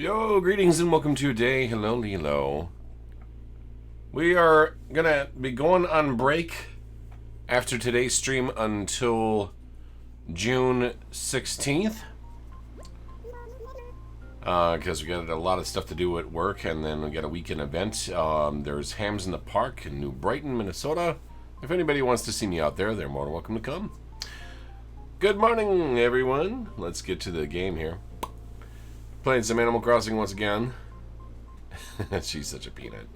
Yo, greetings and welcome to your day. Hello, Lilo. We are gonna be going on break after today's stream until June 16th. Because we got a lot of stuff to do at work, and then we got a weekend event. There's Hams in the Park in New Brighton, Minnesota. If anybody wants to see me out there, they're more than welcome to come. Good morning, everyone. Let's get to the game here. Playing some Animal Crossing once again. She's such a peanut.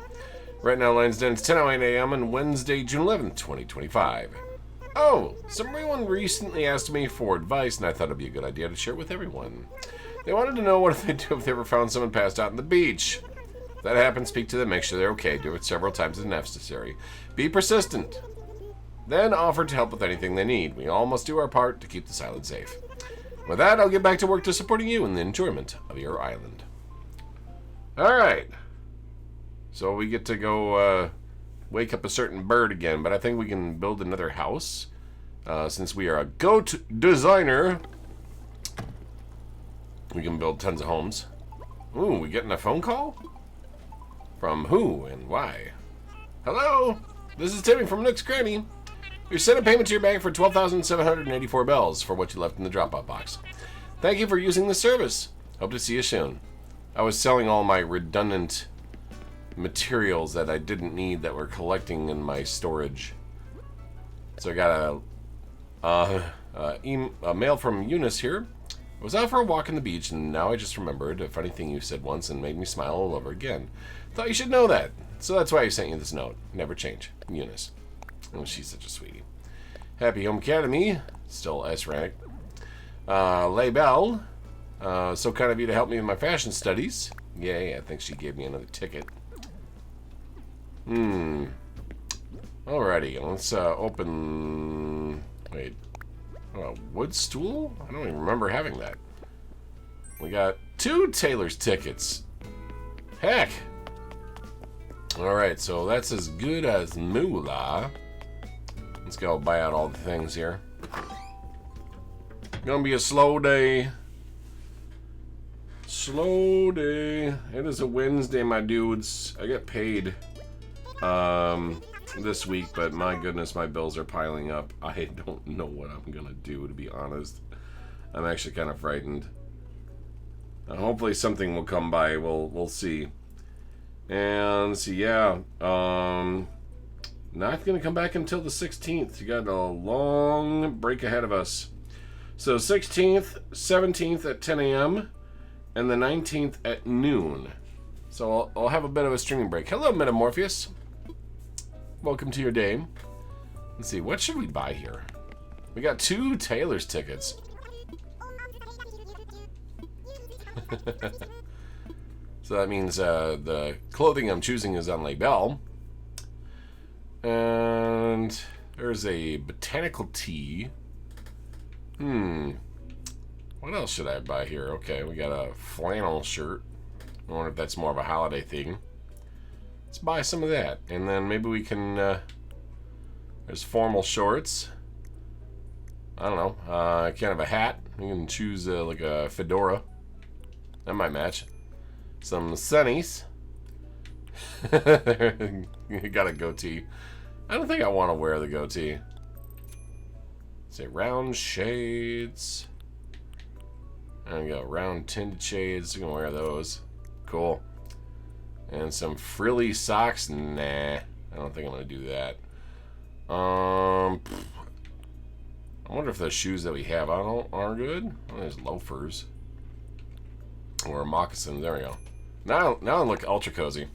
Right now, Lions Den, it's 10:08 a.m. on Wednesday, June 11th, 2025. Oh, someone recently asked me for advice, and I thought it'd be a good idea to share it with everyone. They wanted to know what they'd do if they ever found someone passed out on the beach. If that happens, speak to them, make sure they're okay, do it several times if necessary. Be persistent. Then offer to help with anything they need. We all must do our part to keep the island safe. With that, I'll get back to work to supporting you in the enjoyment of your island. Alright. So we get to go wake up a certain bird again, but I think we can build another house. Since we are a goat designer, we can build tons of homes. Ooh, we getting a phone call? From who and why? Hello? This is Timmy from Nook's Cranny. You sent a payment to your bank for 12,784 bells for what you left in the drop-off box. Thank you for using the service. Hope to see you soon. I was selling all my redundant materials that I didn't need that were collecting in my storage. So I got a mail from Eunice here. I was out for a walk on the beach, and now I just remembered a funny thing you said once and made me smile all over again. Thought you should know that. So that's why I sent you this note. Never change. Eunice. Oh, she's such a sweetie. Happy Home Academy. Still S-rank. Laybell. So kind of you to help me with my fashion studies. Yay, I think she gave me another ticket. Alrighty, let's open... Wait. Wood stool? I don't even remember having that. We got 2 Taylor's tickets. Heck! Alright, so that's as good as moolah. Let's go buy out all the things here. Gonna be a slow day. Slow day. It is a Wednesday, my dudes. I get paid this week, but my goodness, my bills are piling up. I don't know what I'm gonna do, to be honest. I'm actually kind of frightened. Hopefully something will come by. We'll see. And so yeah, not gonna come back until the 16th. You got a long break ahead of us. So 16th, 17th at 10 a.m. and the 19th at noon. So I'll have a bit of a streaming break. Hello, Metamorpheus. Welcome to your day. Let's see, what should we buy here? We got 2 Taylor's tickets. So that means the clothing I'm choosing is on Laybell. And there's a botanical tea. What else should I buy here? Okay, we got a flannel shirt. I wonder if that's more of a holiday thing. Let's buy some of that. And then maybe we can... there's formal shorts. I don't know. Kind of a hat. You can choose like a fedora. That might match. Some sunnies. You got a goatee. I don't think I want to wear the goatee. Say round shades. And we got round tinted shades. You can wear those. Cool. And some frilly socks. Nah, I don't think I'm gonna do that. I wonder if the shoes that we have are good. Oh, there's loafers or moccasins. There we go. Now I look ultra cozy.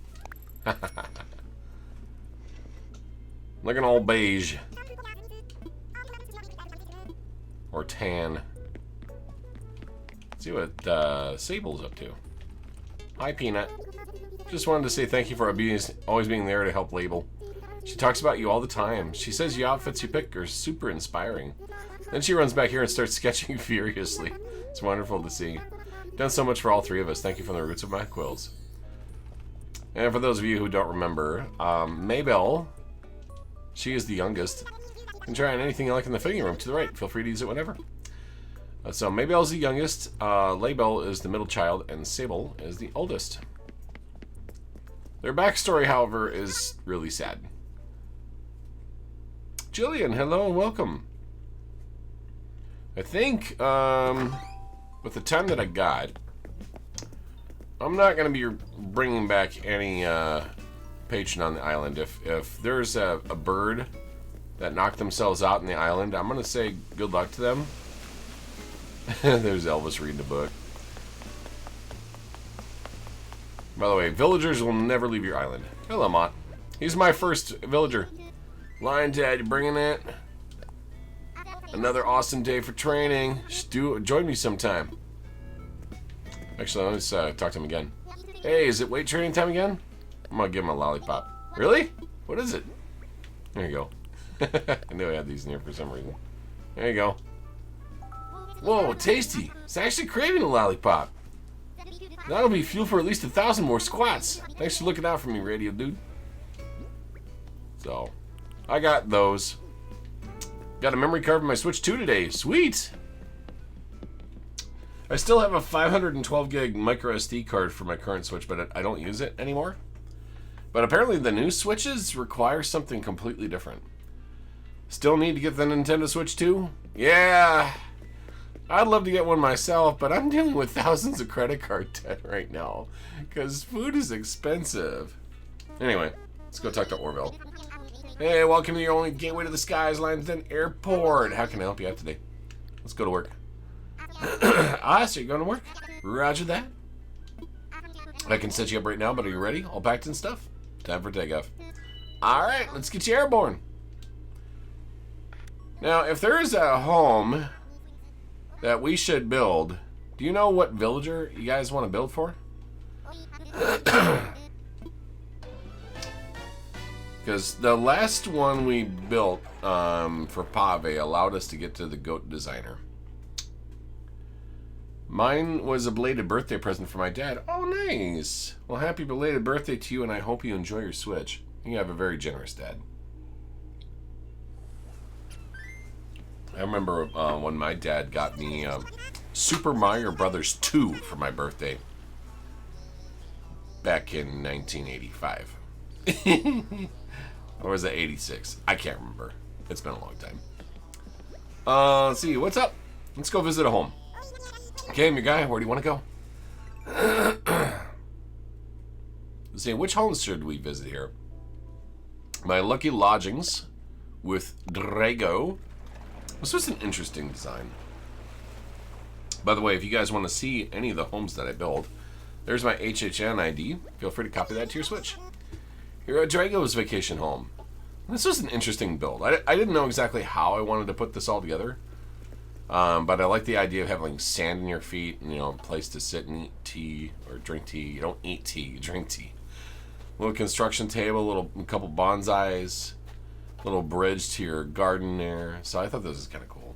Looking all beige. Or tan. Let's see what Sable's up to. Hi, Peanut. Just wanted to say thank you for always being there to help Label. She talks about you all the time. She says the outfits you pick are super inspiring. Then she runs back here and starts sketching furiously. It's wonderful to see. Done so much for all 3 of us. Thank you from the roots of my quills. And for those of you who don't remember, Maybell, she is the youngest. You can try on anything you like in the fitting room to the right. Feel free to use it whenever. So Maybelle's the youngest, Laybelle is the middle child, and Sable is the oldest. Their backstory, however, is really sad. Jillian, hello and welcome. I think, with the time that I got, I'm not going to be bringing back any patron on the island. If there's a bird that knocked themselves out in the island, I'm going to say good luck to them. There's Elvis reading a book. By the way, villagers will never leave your island. Hello, Mott. He's my first villager. Lion Dad, you bringing it? Another awesome day for training. Join me sometime. Actually, let's talk to him again. Hey, is it weight training time again? I'm gonna give him a lollipop. Really? What is it? There you go. I knew I had these in here for some reason. There you go. Whoa, tasty. It's actually craving a lollipop. That'll be fuel for at least 1,000 more squats. Thanks for looking out for me, radio dude. So, I got those. Got a memory card for my Switch 2 today. Sweet! I still have a 512 gig micro SD card for my current Switch, but I don't use it anymore. But apparently the new Switches require something completely different. Still need to get the Nintendo Switch 2? Yeah! I'd love to get one myself, but I'm dealing with thousands of credit card debt right now because food is expensive. Anyway, let's go talk to Orville. Hey, welcome to your only gateway to the skies, Lansden Airport. How can I help you out today? Let's go to work. So you're going to work? Roger that. I can set you up right now, but are you ready? All packed and stuff? Time for takeoff. Alright, let's get you airborne. Now, if there is a home that we should build, do you know what villager you guys want to build for? Because the last one we built for Pave allowed us to get to the goat designer. Mine was a belated birthday present for my dad. Oh, nice. Well, happy belated birthday to you, and I hope you enjoy your Switch. You have a very generous dad. I remember when my dad got me Super Mario Brothers 2 for my birthday back in 1985. Or was it 86? I can't remember. It's been a long time. Let's see. What's up? Let's go visit a home. Okay, I'm your guy. Where do you want to go? Let's see. Which homes should we visit here? My Lucky Lodgings with Drago. This was an interesting design. By the way, if you guys want to see any of the homes that I build, there's my HHN ID. Feel free to copy that to your Switch. Here at Drago's vacation home. This was an interesting build. I didn't know exactly how I wanted to put this all together. But I like the idea of having sand in your feet and, a place to sit and eat tea or drink tea. You don't eat tea, you drink tea. Little construction table, a couple bonsais. Little bridge to your garden there. So I thought this was kind of cool.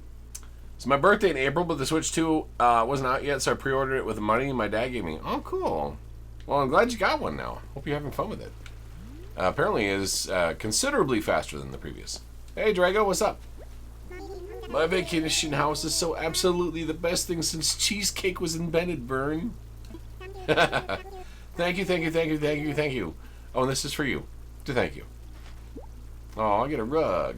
It's my birthday in April, but the Switch 2 wasn't out yet, so I pre-ordered it with the money my dad gave me. Oh, cool. Well, I'm glad you got one now. Hope you're having fun with it. Apparently it is considerably faster than the previous. Hey, Drago, what's up? My vacation house is so absolutely the best thing since cheesecake was invented, Vern. Thank you, thank you, thank you, thank you, thank you. Oh, and this is for you. To thank you. Oh, I'll get a rug.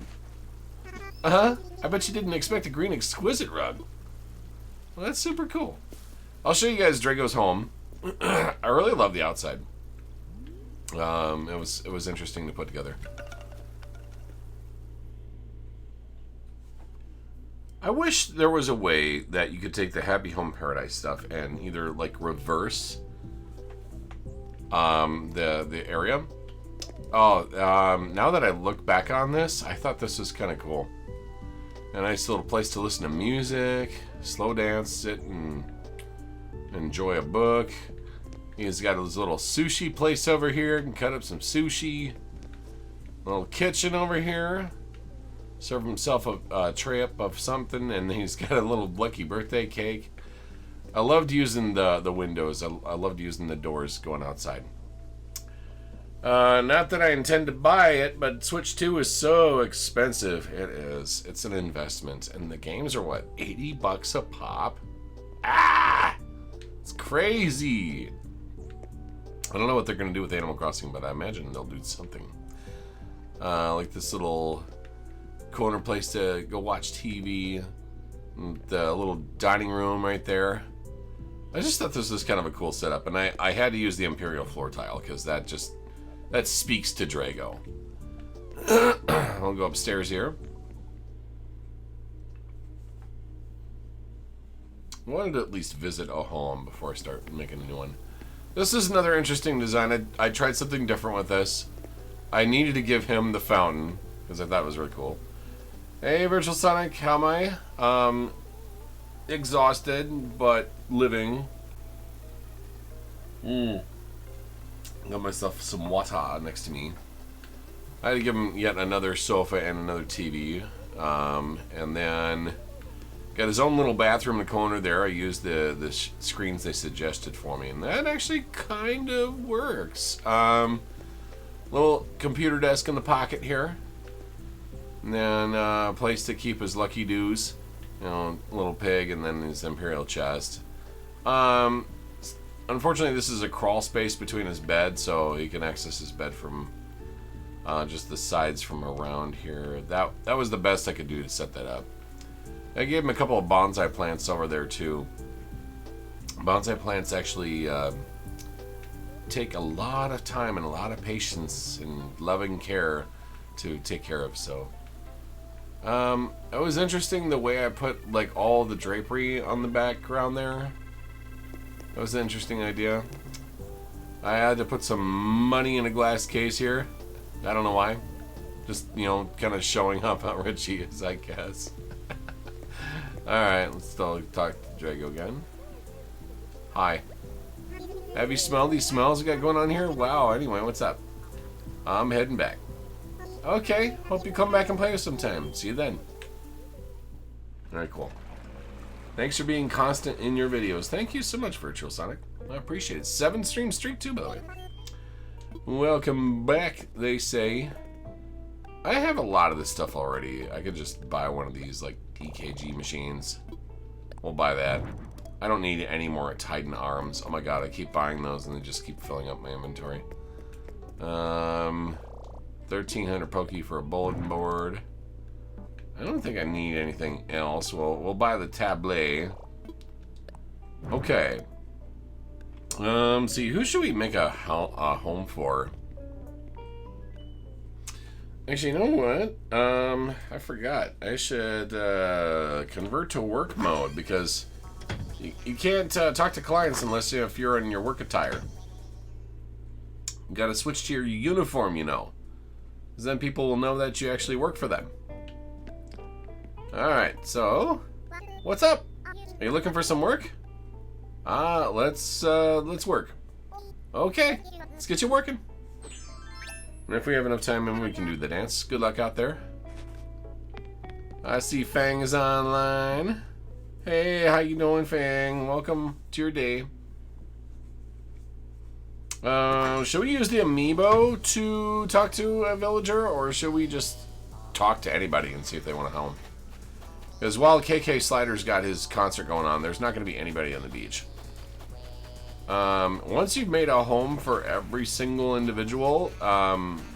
Uh-huh. I bet you didn't expect a green exquisite rug. Well, that's super cool. I'll show you guys Drago's home. I really love the outside. It was interesting to put together. I wish there was a way that you could take the Happy Home Paradise stuff and either like reverse the area. Oh, now that I look back on this, I thought this was kind of cool. A nice little place to listen to music, slow dance, sit and enjoy a book. He's got his little sushi place over here. Can cut up some sushi. Little kitchen over here. Serve himself a tray up of something, and he's got a little lucky birthday cake. I loved using the windows. I loved using the doors going outside. Not that I intend to buy it, but Switch 2 is so expensive. It is. It's an investment. And the games are what, $80 a pop? Ah! It's crazy. I don't know what they're going to do with Animal Crossing, but I imagine they'll do something. Like this little corner place to go watch TV. The little dining room right there. I just thought this was kind of a cool setup. And I had to use the Imperial floor tile because that speaks to Drago. I'll go upstairs here. I wanted to at least visit a home before I start making a new one. This is another interesting design. I tried something different with this. I needed to give him the fountain because I thought it was really cool. Hey, Virtual Sonic, how am I? Exhausted, but living. Got myself some water next to me. I had to give him yet another sofa and another TV. And then got his own little bathroom in the corner there. I used the screens they suggested for me, and that actually kind of works. Little computer desk in the pocket here. And then a place to keep his Lucky Doos. You know, little pig, and then his Imperial chest. Unfortunately, this is a crawl space between his bed, so he can access his bed from just the sides from around here. That was the best I could do to set that up. I gave him a couple of bonsai plants over there too. Bonsai plants actually take a lot of time and a lot of patience and loving care to take care of. So it was interesting the way I put like all the drapery on the background there. That was an interesting idea. I had to put some money in a glass case here. I don't know why. Just, you know, kind of showing up how rich he is, I guess. Alright, let's still talk to Drago again. Hi. Have you smelled these smells we got going on here? Wow, anyway, what's up? I'm heading back. Okay, hope you come back and play us sometime. See you then. Alright, cool. Thanks for being constant in your videos. Thank you so much, Virtual Sonic. I appreciate it. 7 stream streak too, by the way. Welcome back, they say. I have a lot of this stuff already. I could just buy one of these, like, EKG machines. We'll buy that. I don't need any more Titan arms. Oh my god, I keep buying those and they just keep filling up my inventory. 1300 Poke for a bulletin board. I don't think I need anything else. We'll buy the tablet. Okay. See, who should we make a home for? Actually, you know what? I forgot. I should convert to work mode because you can't talk to clients unless if you're in your work attire. You gotta switch to your uniform, you know. Because then people will know that you actually work for them. Alright, so what's up? Are you looking for some work? Let's work. Okay, let's get you working. And if we have enough time, maybe we can do the dance. Good luck out there. I see Fang is online. Hey, how you doing, Fang? Welcome to your day. Should we use the amiibo to talk to a villager, or should we just talk to anybody and see if they want to help? Because while KK Slider's got his concert going on, there's not going to be anybody on the beach. Once you've made a home for every single individual,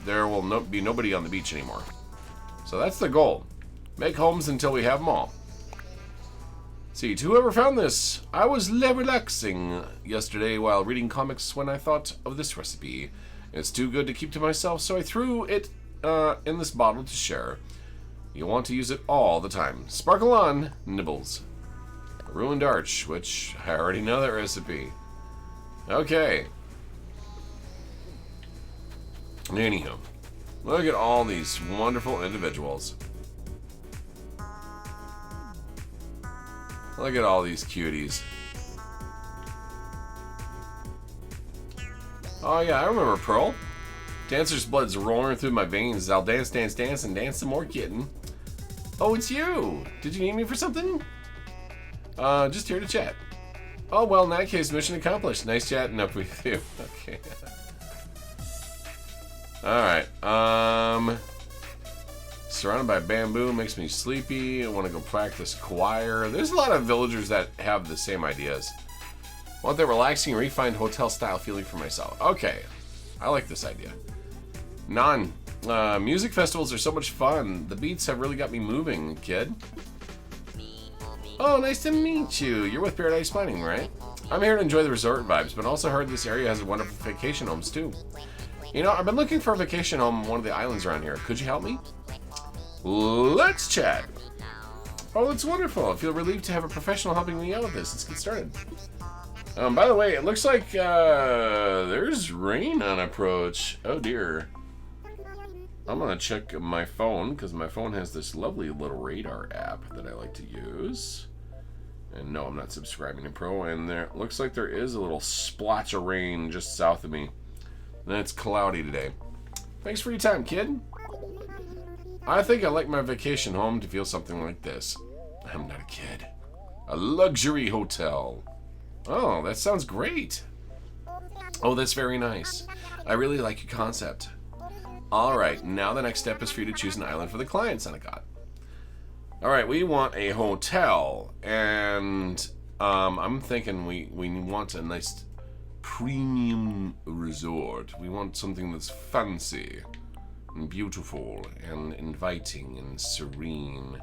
there will be nobody on the beach anymore. So that's the goal. Make homes until we have them all. See, to whoever found this, I was relaxing yesterday while reading comics when I thought of this recipe. It's too good to keep to myself, so I threw it in this bottle to share. You want to use it all the time. Sparkle on, Nibbles. Ruined Arch, which I already know that recipe. Okay. Anywho, look at all these wonderful individuals. Look at all these cuties. Oh yeah, I remember Pearl. Dancer's blood's rolling through my veins. I'll dance, dance, dance, and dance some more, kitten. Oh, it's you. Did you need me for something? Just here to chat. Oh, well, in that case, mission accomplished. Nice chatting up with you. Okay. Alright, surrounded by bamboo makes me sleepy. I want to go practice choir. There's a lot of villagers that have the same ideas. I want that relaxing, refined hotel-style feeling for myself. Okay, I like this idea. Music festivals are so much fun. The beats have really got me moving, kid. Oh, nice to meet you. You're with Paradise Mining, right? I'm here to enjoy the resort vibes, but also heard this area has wonderful vacation homes, too. You know, I've been looking for a vacation home on one of the islands around here. Could you help me? Let's chat. Oh, that's wonderful. I feel relieved to have a professional helping me out with this. Let's get started. By the way, it looks like there's rain on approach. Oh, dear. I'm going to check my phone, because my phone has this lovely little radar app that I like to use. And no, I'm not subscribing to Pro. And there looks like there is a little splotch of rain just south of me. And it's cloudy today. Thanks for your time, kid. I think I'd like my vacation home to feel something like this. I'm not a kid. A luxury hotel. Oh, that sounds great. Oh, that's very nice. I really like your concept. Alright, now the next step is for you to choose an island for the client, Sennegot. Alright, we want a hotel. And I'm thinking we want a nice premium resort. We want something that's fancy and beautiful and inviting and serene.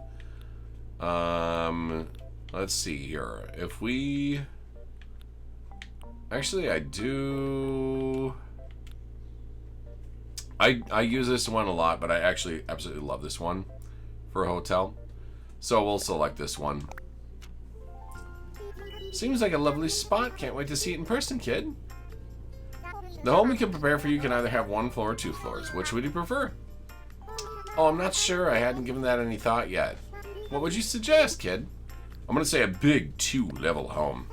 Let's see here. If we... Actually, I do... I use this one a lot, but I actually absolutely love this one for a hotel. So we'll select this one. Seems like a lovely spot. Can't wait to see it in person, kid. The home we can prepare for you can either have 1 floor or 2 floors. Which would you prefer? Oh, I'm not sure. I hadn't given that any thought yet. What would you suggest, kid? I'm going to say a big 2-level home.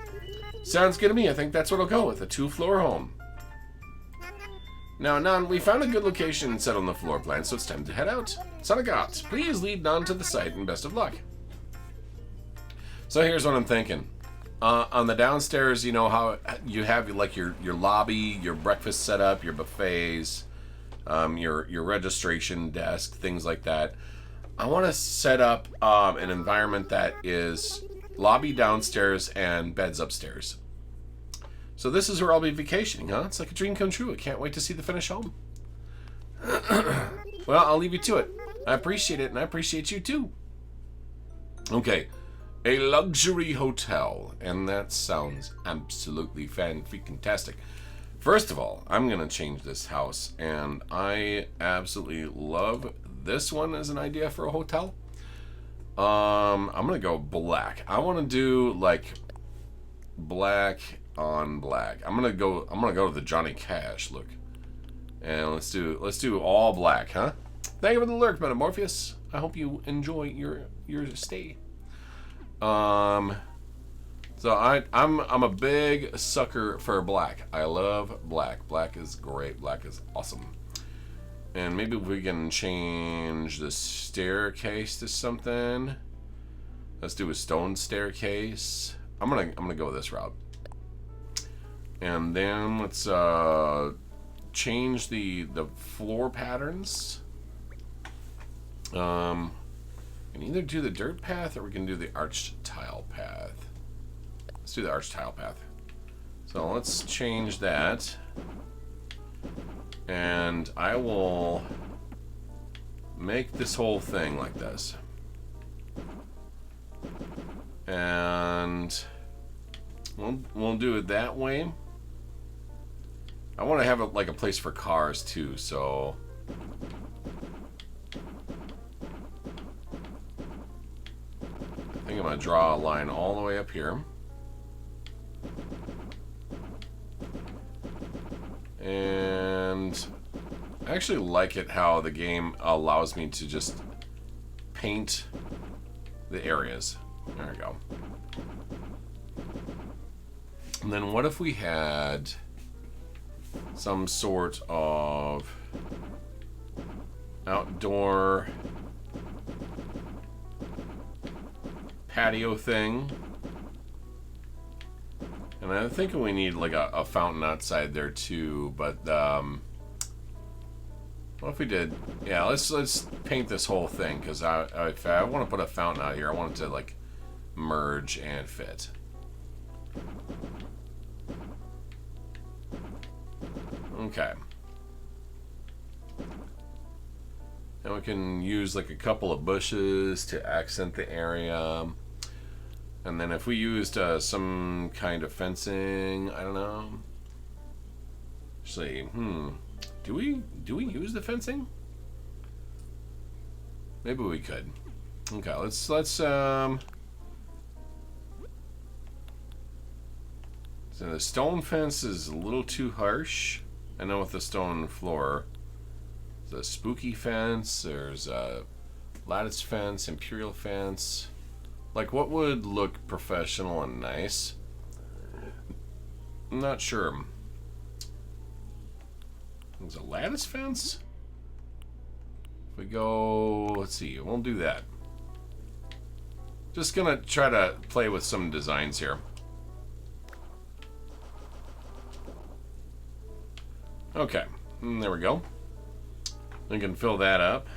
Sounds good to me. I think that's what I'll go with. A 2-floor home. Now, Nan, we found a good location set on the floor plan, so it's time to head out. Sennegot, please lead Nan to the site and best of luck. So here's what I'm thinking. On the downstairs, you know how you have like your lobby, your breakfast setup, your buffets, your registration desk, things like that. I want to set up an environment that is lobby downstairs and beds upstairs. So this is where I'll be vacationing, huh? It's like a dream come true. I can't wait to see the finished home. Well, I'll leave you to it. I appreciate it, and I appreciate you too. Okay, a luxury hotel, and that sounds absolutely fan-freaking-tastic. First of all, I'm going to change this house, and I absolutely love this one as an idea for a hotel. I'm going to go black. I want to do, like, black on black. I'm gonna go to the Johnny Cash look. And let's do all black, huh? Thank you for the lurk, Metamorpheus. I hope you enjoy your stay. So I'm a big sucker for black. I love black. Black is great. Black is awesome. And maybe we can change the staircase to something. Let's do a stone staircase. I'm gonna go this route. And then let's change the floor patterns. We can either do the dirt path or we can do the arched tile path. Let's do the arched tile path. So let's change that. And I will make this whole thing like this. And we'll do it that way. I want to have like a place for cars too, so I think I'm going to draw a line all the way up here. And I actually like it how the game allows me to just paint the areas. There we go. And then what if we had some sort of outdoor patio thing? And I'm thinking we need like a fountain outside there too, but What if we did? Yeah, let's paint this whole thing because if I want to put a fountain out here, I want it to like merge and fit. Okay. And we can use like a couple of bushes to accent the area. And then if we used some kind of fencing, I don't know. Actually, do we use the fencing? Maybe we could. Okay, let's so the stone fence is a little too harsh. I know with the stone floor. There's a spooky fence, there's a lattice fence, imperial fence. Like, what would look professional and nice? I'm not sure. There's a lattice fence? If we go, let's see, we'll do that. Just gonna try to play with some designs here. Okay, there we go. We can fill that up.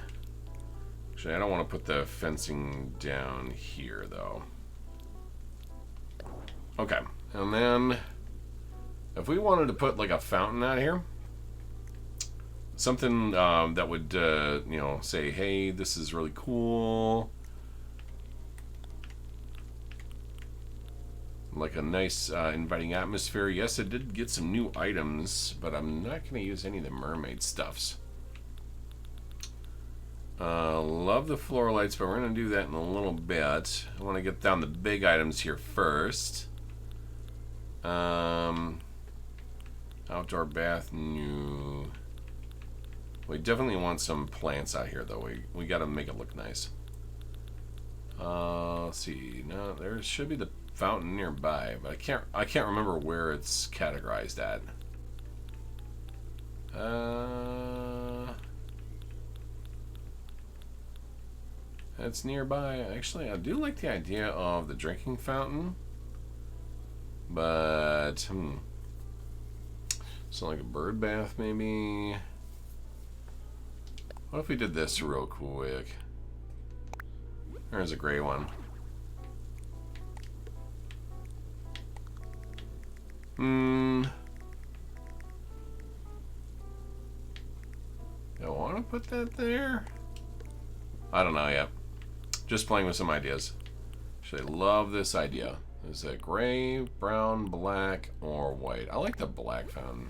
Actually, I don't want to put the fencing down here, though. Okay, and then if we wanted to put like a fountain out here, something that would, you know, say, hey, this is really cool. Like a nice, inviting atmosphere. Yes, I did get some new items, but I'm not going to use any of the mermaid stuffs. Love the floor lights, but we're going to do that in a little bit. I want to get down the big items here first. Outdoor bath, new. We definitely want some plants out here, though. We got to make it look nice. Let's see. No, there should be the fountain nearby, but I can't remember where it's categorized at. It's nearby. Actually, I do like the idea of the drinking fountain, but so like a bird bath maybe. What if we did this real quick? There's a gray one. Do I want to put that there? I don't know yet. Just playing with some ideas. Actually, I love this idea. Is it gray, brown, black, or white? I like the black fountain.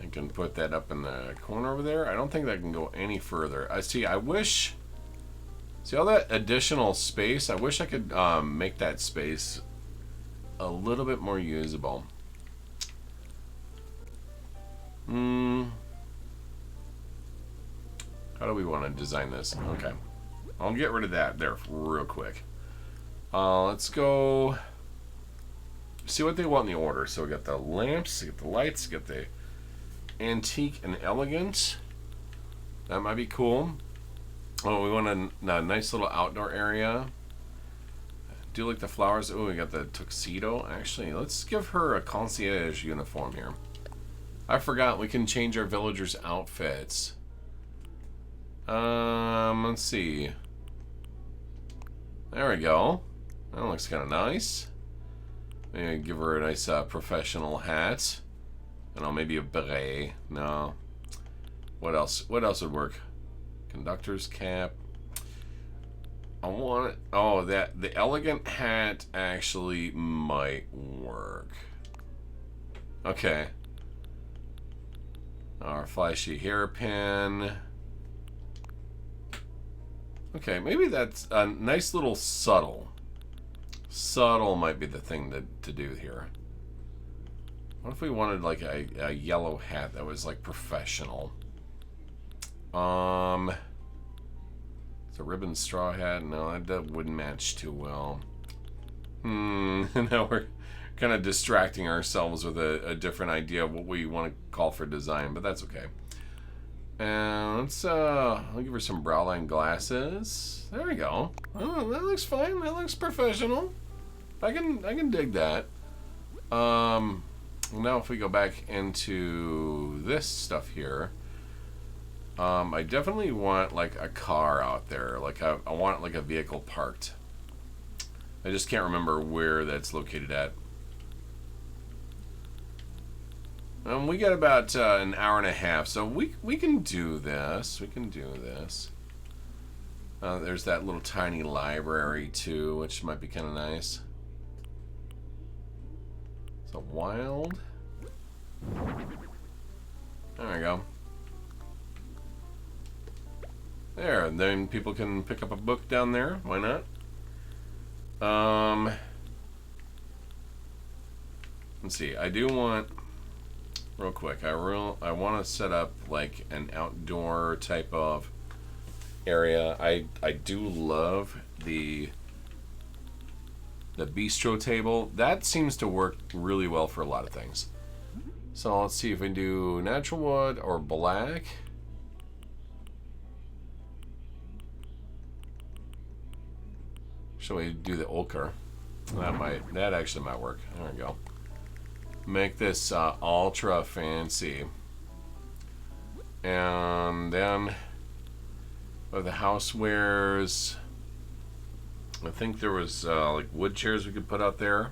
I can put that up in the corner over there. I don't think that can go any further. I see. I wish. See all that additional space? I wish I could make that space a little bit more usable. How do we want to design this? Okay. I'll get rid of that there real quick. Let's go see what they want in the order. So we got the lamps, we got the lights, we got the antique and elegant. That might be cool. Oh, we want a nice little outdoor area. Do like the flowers. Oh, we got the tuxedo. Actually, let's give her a concierge uniform here. I forgot we can change our villagers' outfits. Let's see. There we go. That looks kind of nice. Maybe give her a nice professional hat. I don't know, maybe a beret. No. What else? What else would work? Conductor's cap. I want it. Oh, the elegant hat actually might work. Okay. Our flashy hairpin. Okay, maybe that's a nice little subtle. Subtle might be the thing to do here. What if we wanted like a yellow hat that was like professional? It's a ribbon straw hat. No, that wouldn't match too well. Now we're kind of distracting ourselves with a different idea of what we want to call for design, but that's okay. And let's I'll give her some brow line glasses. There we go. Oh, that looks fine. That looks professional. I can dig that. Now if we go back into this stuff here, I definitely want like a car out there. Like I want like a vehicle parked. I just can't remember where that's located at. We got about an hour and a half, so we can do this. We can do this. There's that little tiny library too, which might be kind of nice. So wild. There we go. There, and then people can pick up a book down there. Why not? Let's see. I do want, real quick. I want to set up like an outdoor type of area. I do love the bistro table. That seems to work really well for a lot of things. So let's see if we do natural wood or black. Shall we do the ochre? That actually might work. There we go. Make this ultra fancy. And then for the housewares, I think there was like wood chairs we could put out there.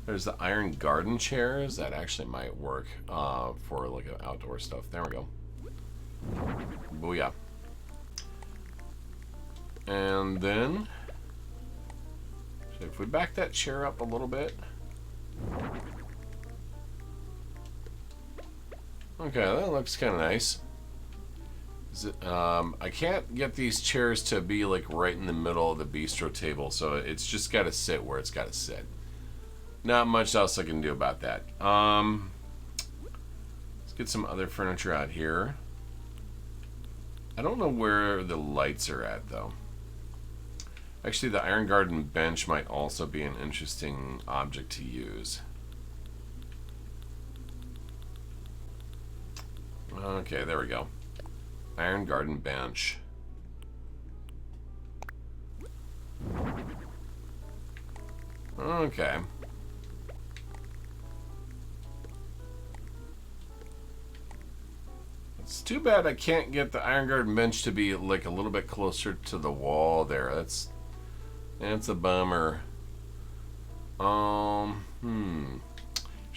There's the iron garden chairs that actually might work for like outdoor stuff. There we go. Booyah. And then, so if we back that chair up a little bit. Okay, that looks kind of nice. I can't get these chairs to be like right in the middle of the bistro table, so it's just got to sit where it's got to sit. Not much else I can do about that. Let's get some other furniture out here. I don't know where the lights are at, though. Actually, the Iron Garden bench might also be an interesting object to use. Okay, there we go. Iron Garden bench. Okay. It's too bad I can't get the Iron Garden bench to be like a little bit closer to the wall there. That's a bummer. Actually,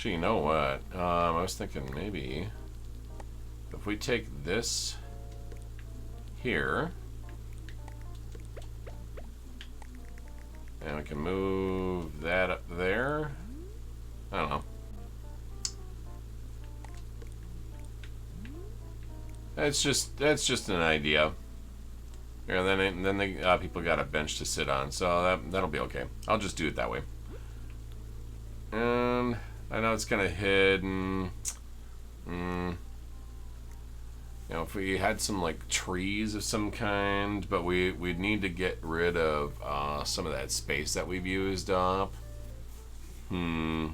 you know what? I was thinking maybe if we take this here and we can move that up there. I don't know. That's just an idea. Yeah, then the people got a bench to sit on, so that'll be okay. I'll just do it that way. And I know it's kind of hidden. You know, if we had some like trees of some kind, but we'd need to get rid of some of that space that we've used up. I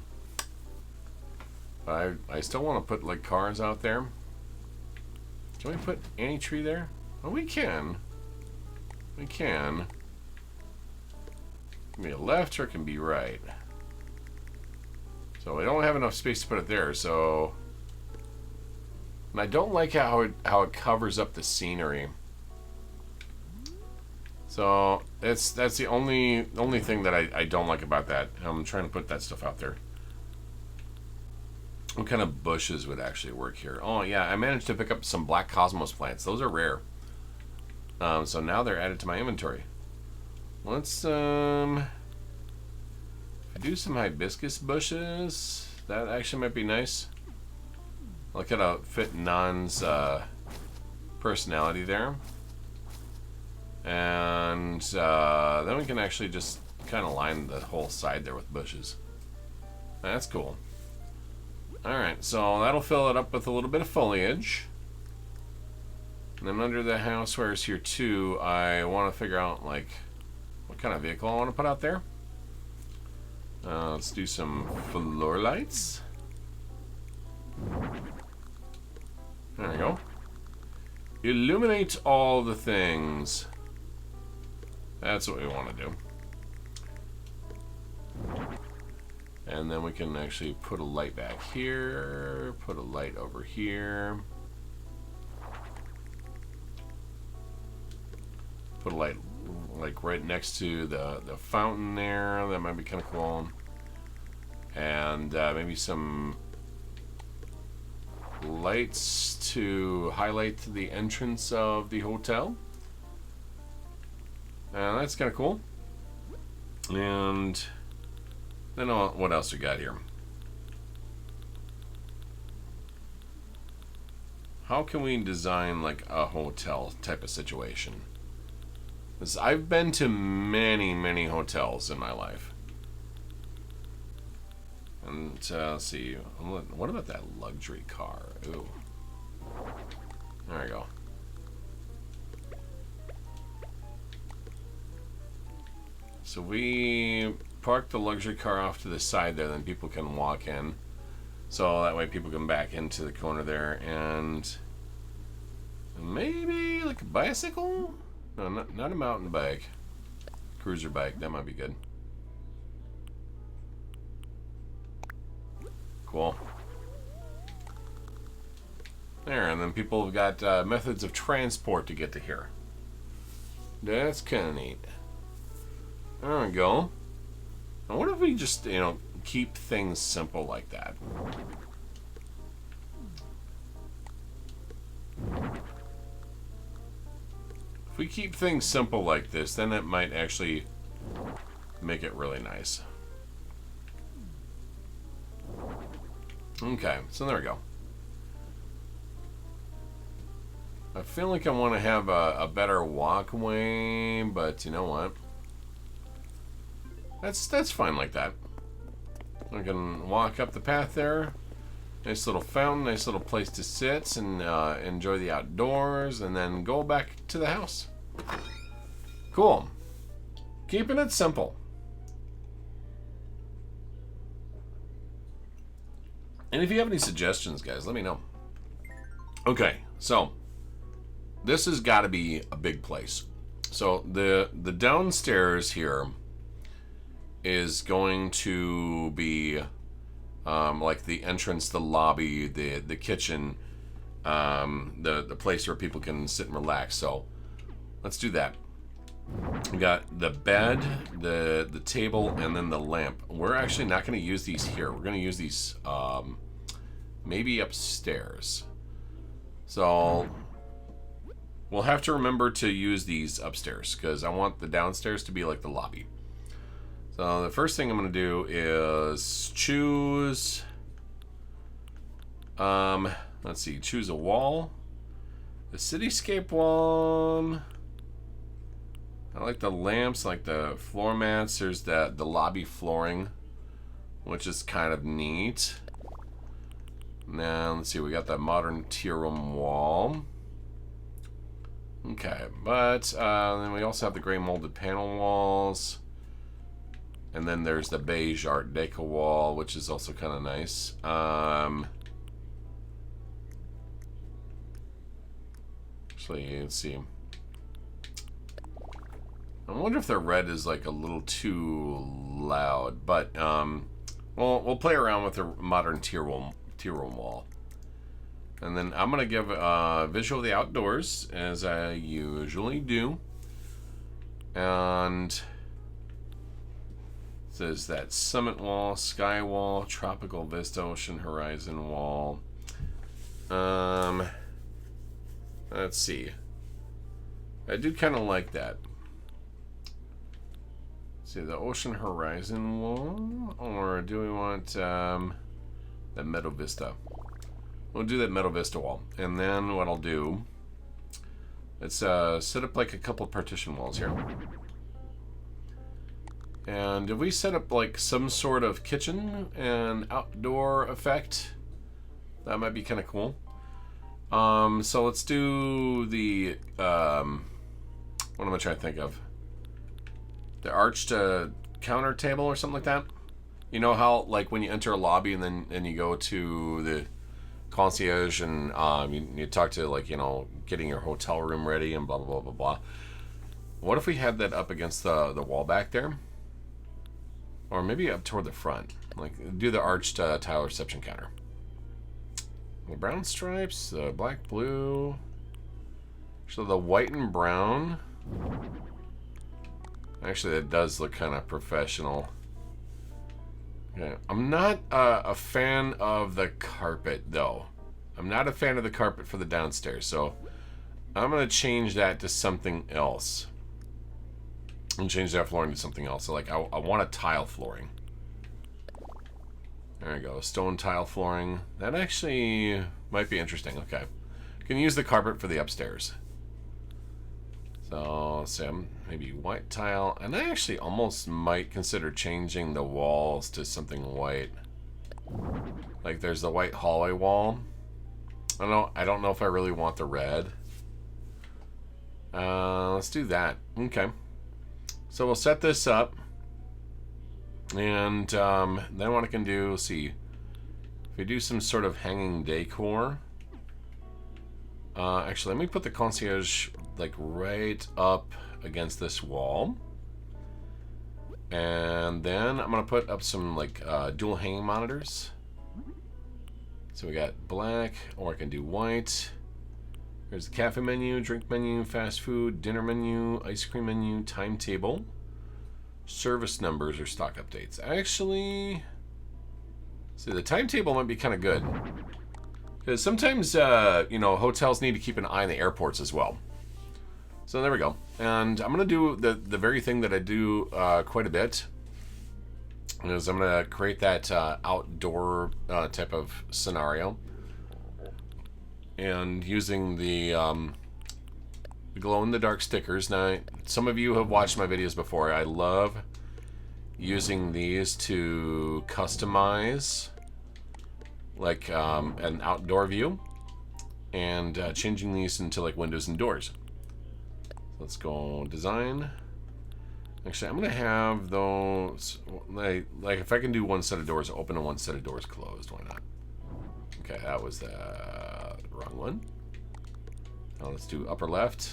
still want to put like cars out there. Can we put any tree there? Oh, we can. We can. It can be left or it can be right. So we don't have enough space to put it there, so. And I don't like how it covers up the scenery. So that's the only thing that I don't like about that. I'm trying to put that stuff out there. What kind of bushes would actually work here? Oh yeah, I managed to pick up some black cosmos plants. Those are rare. So now they're added to my inventory. Let's do some hibiscus bushes. That actually might be nice. Look at how fit Nan's personality there. And then we can actually just kind of line the whole side there with bushes. That's cool. Alright, so that'll fill it up with a little bit of foliage. And then under the housewares here too, I want to figure out like what kind of vehicle I want to put out there. Let's do some floor lights. There we go. Illuminate all the things. That's what we want to do. And then we can actually put a light back here, put a light over here. Put a light like right next to the fountain there. That might be kind of cool. And maybe some lights to highlight the entrance of the hotel. That's kind of cool. And then what else we got here? How can we design like a hotel type of situation? Because I've been to many hotels in my life. And let's see. What about that luxury car? Ooh. There we go. So we park the luxury car off to the side there, then people can walk in. So that way people can back into the corner there. And maybe like a bicycle? No, not a mountain bike. Cruiser bike, that might be good. Cool. There, and then people have got methods of transport to get to here. That's kind of neat. There we go. Now, what if we just, keep things simple like that? If we keep things simple like this, then it might actually make it really nice. Okay, so there we go. I feel like I want to have a better walkway, but you know what? That's fine like that. I can walk up the path there. Nice little fountain, nice little place to sit and enjoy the outdoors, and then go back to the house. Cool. Keeping it simple. And if you have any suggestions, guys, let me know. Okay, so this has got to be a big place. So the downstairs here is going to be like the entrance, the lobby, the kitchen, the place where people can sit and relax. So let's do that. We got the bed, the table, and then the lamp. We're actually not going to use these here. We're going to use these maybe upstairs. So we'll have to remember to use these upstairs because I want the downstairs to be like the lobby. So the first thing I'm going to do is choose, let's see, choose a wall. The cityscape wall. I like the lamps, like the floor mats. There's the lobby flooring, which is kind of neat. Now, let's see, we got that modern tier room wall. Okay, but then we also have the gray molded panel walls. And then there's the beige Art Deco wall, which is also kind of nice. Actually, let's see. I wonder if the red is like a little too loud, but we'll play around with the modern tier room wall. And then I'm gonna give a visual of the outdoors as I usually do. And there's that summit wall, sky wall, tropical vista, ocean horizon wall. Let's see. I do kind of like that. See the ocean horizon wall, or do we want that Meadow Vista? We'll do that Meadow Vista wall, and then what I'll do, let's set up like a couple partition walls here. And if we set up like some sort of kitchen and outdoor effect, that might be kind of cool. So let's do the what am I trying to think of? The arched counter table or something like that. You know how like when you enter a lobby and then you go to the concierge and you talk to like getting your hotel room ready and blah blah blah blah blah. What if we had that up against the wall back there? Or maybe up toward the front. Like, do the arched tile reception counter. The brown stripes, the black, blue. So the white and brown. Actually, that does look kind of professional. Yeah, I'm not a fan of the carpet, though. I'm not a fan of the carpet for the downstairs, so I'm going to change that to something else. And change that flooring to something else. So, like, I want a tile flooring. There we go. Stone tile flooring. That actually might be interesting. Okay. You can use the carpet for the upstairs. So, let's see. Maybe white tile. And I actually almost might consider changing the walls to something white. Like, there's the white hallway wall. I don't know if I really want the red. Let's do that. Okay. So we'll set this up. And then what I can do, let's see. If we do some sort of hanging decor. Actually, let me put the concierge like right up against this wall. And then I'm going to put up some like dual hanging monitors. So we got black, or I can do white. There's the cafe menu, drink menu, fast food, dinner menu, ice cream menu, timetable, service numbers, or stock updates. Actually, see, the timetable might be kind of good. Because sometimes, you know, hotels need to keep an eye on the airports as well. So there we go. And I'm going to do the very thing that I do quite a bit. Is I'm going to create that outdoor type of scenario. And using the glow-in-the-dark stickers. Now, some of you have watched my videos before. I love using these to customize like an outdoor view. And changing these into like windows and doors. Let's go design. Actually, I'm going to have those, like if I can do one set of doors open and one set of doors closed, why not? Okay, that was the wrong one. Now let's do upper left.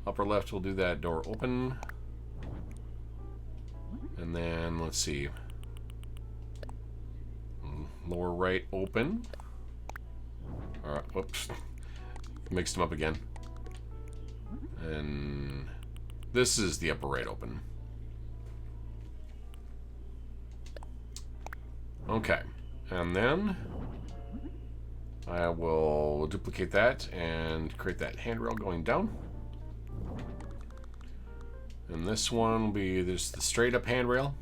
Upper left, we'll do that door open. And then, let's see. Lower right open. Alright, whoops. Mixed them up again. And this is the upper right open. Okay. And then I will duplicate that and create that handrail going down. And this one will be just the straight up handrail.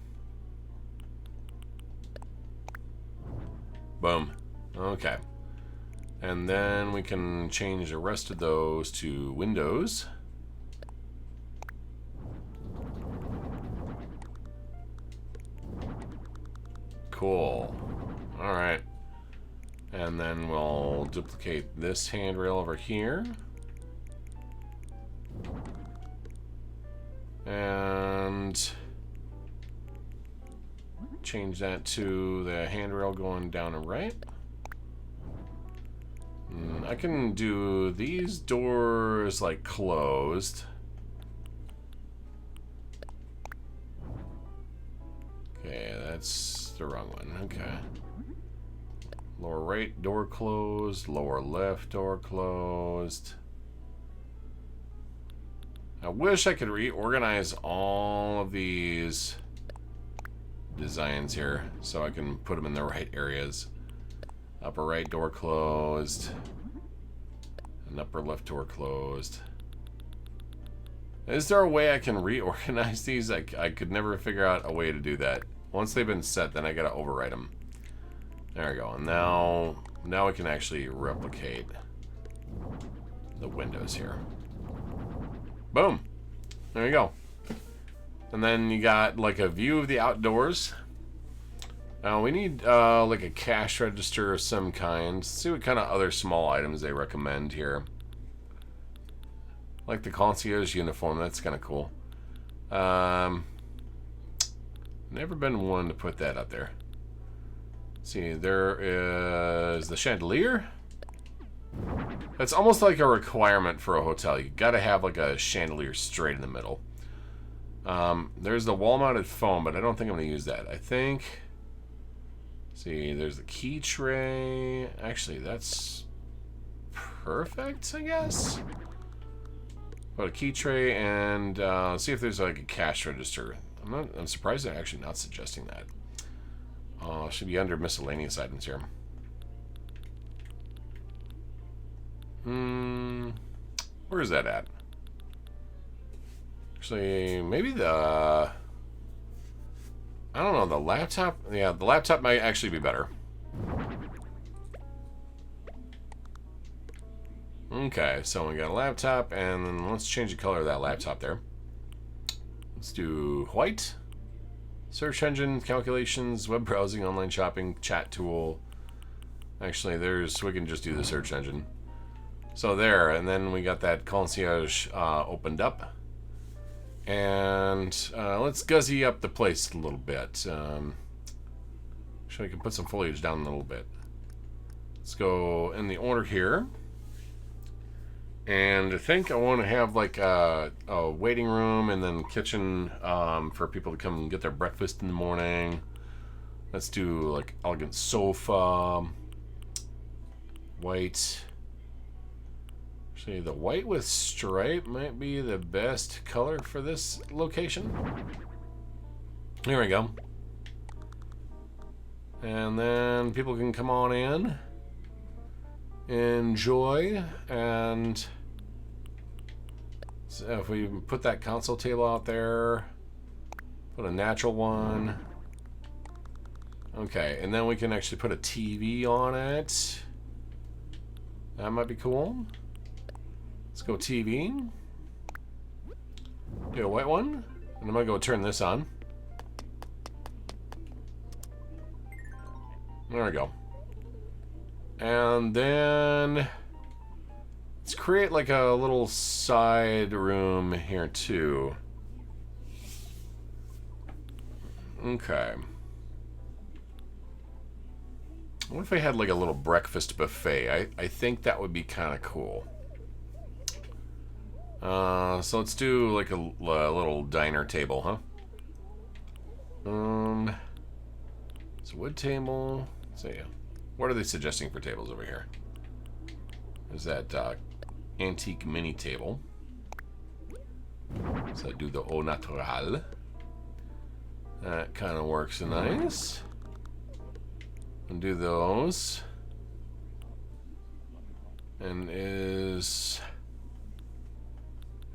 Boom. Okay. And then we can change the rest of those to windows. Cool. Alright. And then we'll duplicate this handrail over here. And change that to the handrail going down and right. I can do these doors like closed. Okay, that's the wrong one. Okay. Lower right door closed, lower left door closed. I wish I could reorganize all of these designs here so I can put them in the right areas. Upper right door closed. And upper left door closed. Is there a way I can reorganize these? I could never figure out a way to do that. Once they've been set, then I gotta overwrite them. There we go. And now we can actually replicate the windows here. Boom. There you go. And then you got like a view of the outdoors. Now we need like a cash register of some kind. Let's see what kind of other small items they recommend here. Like the concierge uniform, that's kind of cool. Never been one to put that up there. Let's see, there is the chandelier. That's almost like a requirement for a hotel. You gotta have like a chandelier straight in the middle. There's the wall-mounted phone, but I don't think I'm going to use that. I think... See, there's the key tray. Actually, that's perfect, I guess. Put a key tray and see if there's like a cash register. I'm surprised they're actually not suggesting that. Should be under miscellaneous items here. Where is that at? Actually, maybe the... I don't know, the laptop? Yeah, the laptop might actually be better. Okay, so we got a laptop, and then let's change the color of that laptop there. Let's do white. Search engine, calculations, web browsing, online shopping, chat tool. Actually, we can just do the search engine. So there, and then we got that concierge opened up. And let's guzzy up the place a little bit. So we can put some foliage down a little bit. Let's go in the order here. And I think I want to have like a waiting room and then kitchen for people to come and get their breakfast in the morning. Let's do like elegant sofa. White. Actually, the white with stripe might be the best color for this location. Here we go. And then people can come on in, enjoy, and so if we put that console table out there, put a natural one. Okay, and then we can actually put a TV on it. That might be cool. Let's go TV. Do a white one. And I'm going to go turn this on. There we go. And then let's create like a little side room here too. Okay. What if I had like a little breakfast buffet? I think that would be kind of cool. So let's do like a little diner table, huh? It's a wood table. So yeah, what are they suggesting for tables over here? There's that antique mini table. So I do the au natural. That kind of works nice. And do those. And is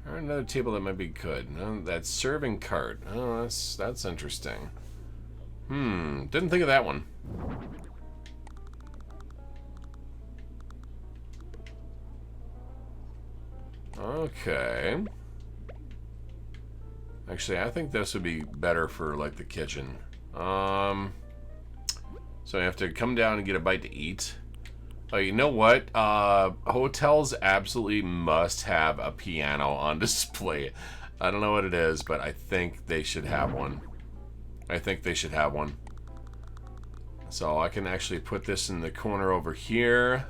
there another table that might be good? No, that serving cart. Oh, that's interesting. Didn't think of that one. Okay. Actually, I think this would be better for like the kitchen. So you have to come down and get a bite to eat. Oh, you know what? Hotels absolutely must have a piano on display. I don't know what it is, but I think they should have one. So I can actually put this in the corner over here.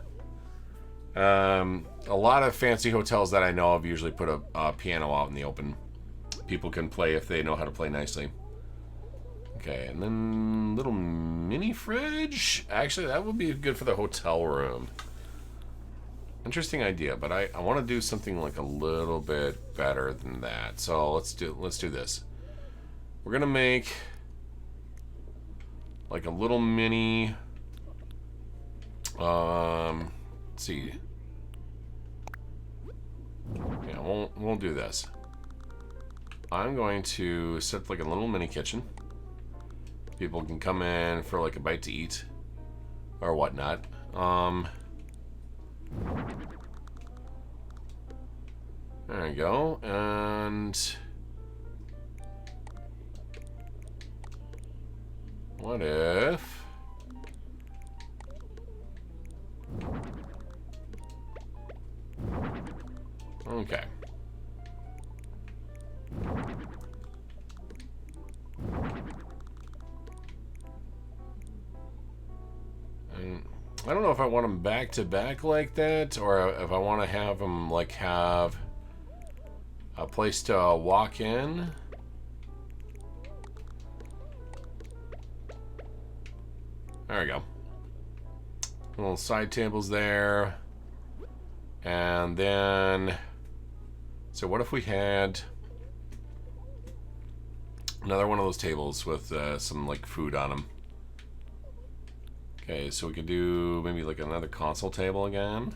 A lot of fancy hotels that I know of usually put a piano out in the open. People can play if they know how to play nicely. Okay, and then little mini fridge. Actually, that would be good for the hotel room. Interesting idea, but I want to do something like a little bit better than that. So let's do this. We're gonna make like a little mini. Let's see. Yeah, we'll do this. I'm going to set like a little mini kitchen. People can come in for like a bite to eat or whatnot. There we go. And what if okay. I don't know if I want them back to back like that, or if I want to have them like have a place to walk in. There we go. Little side tables there. And then... So what if we had another one of those tables with some like food on them? Okay, so we could do maybe like another console table again.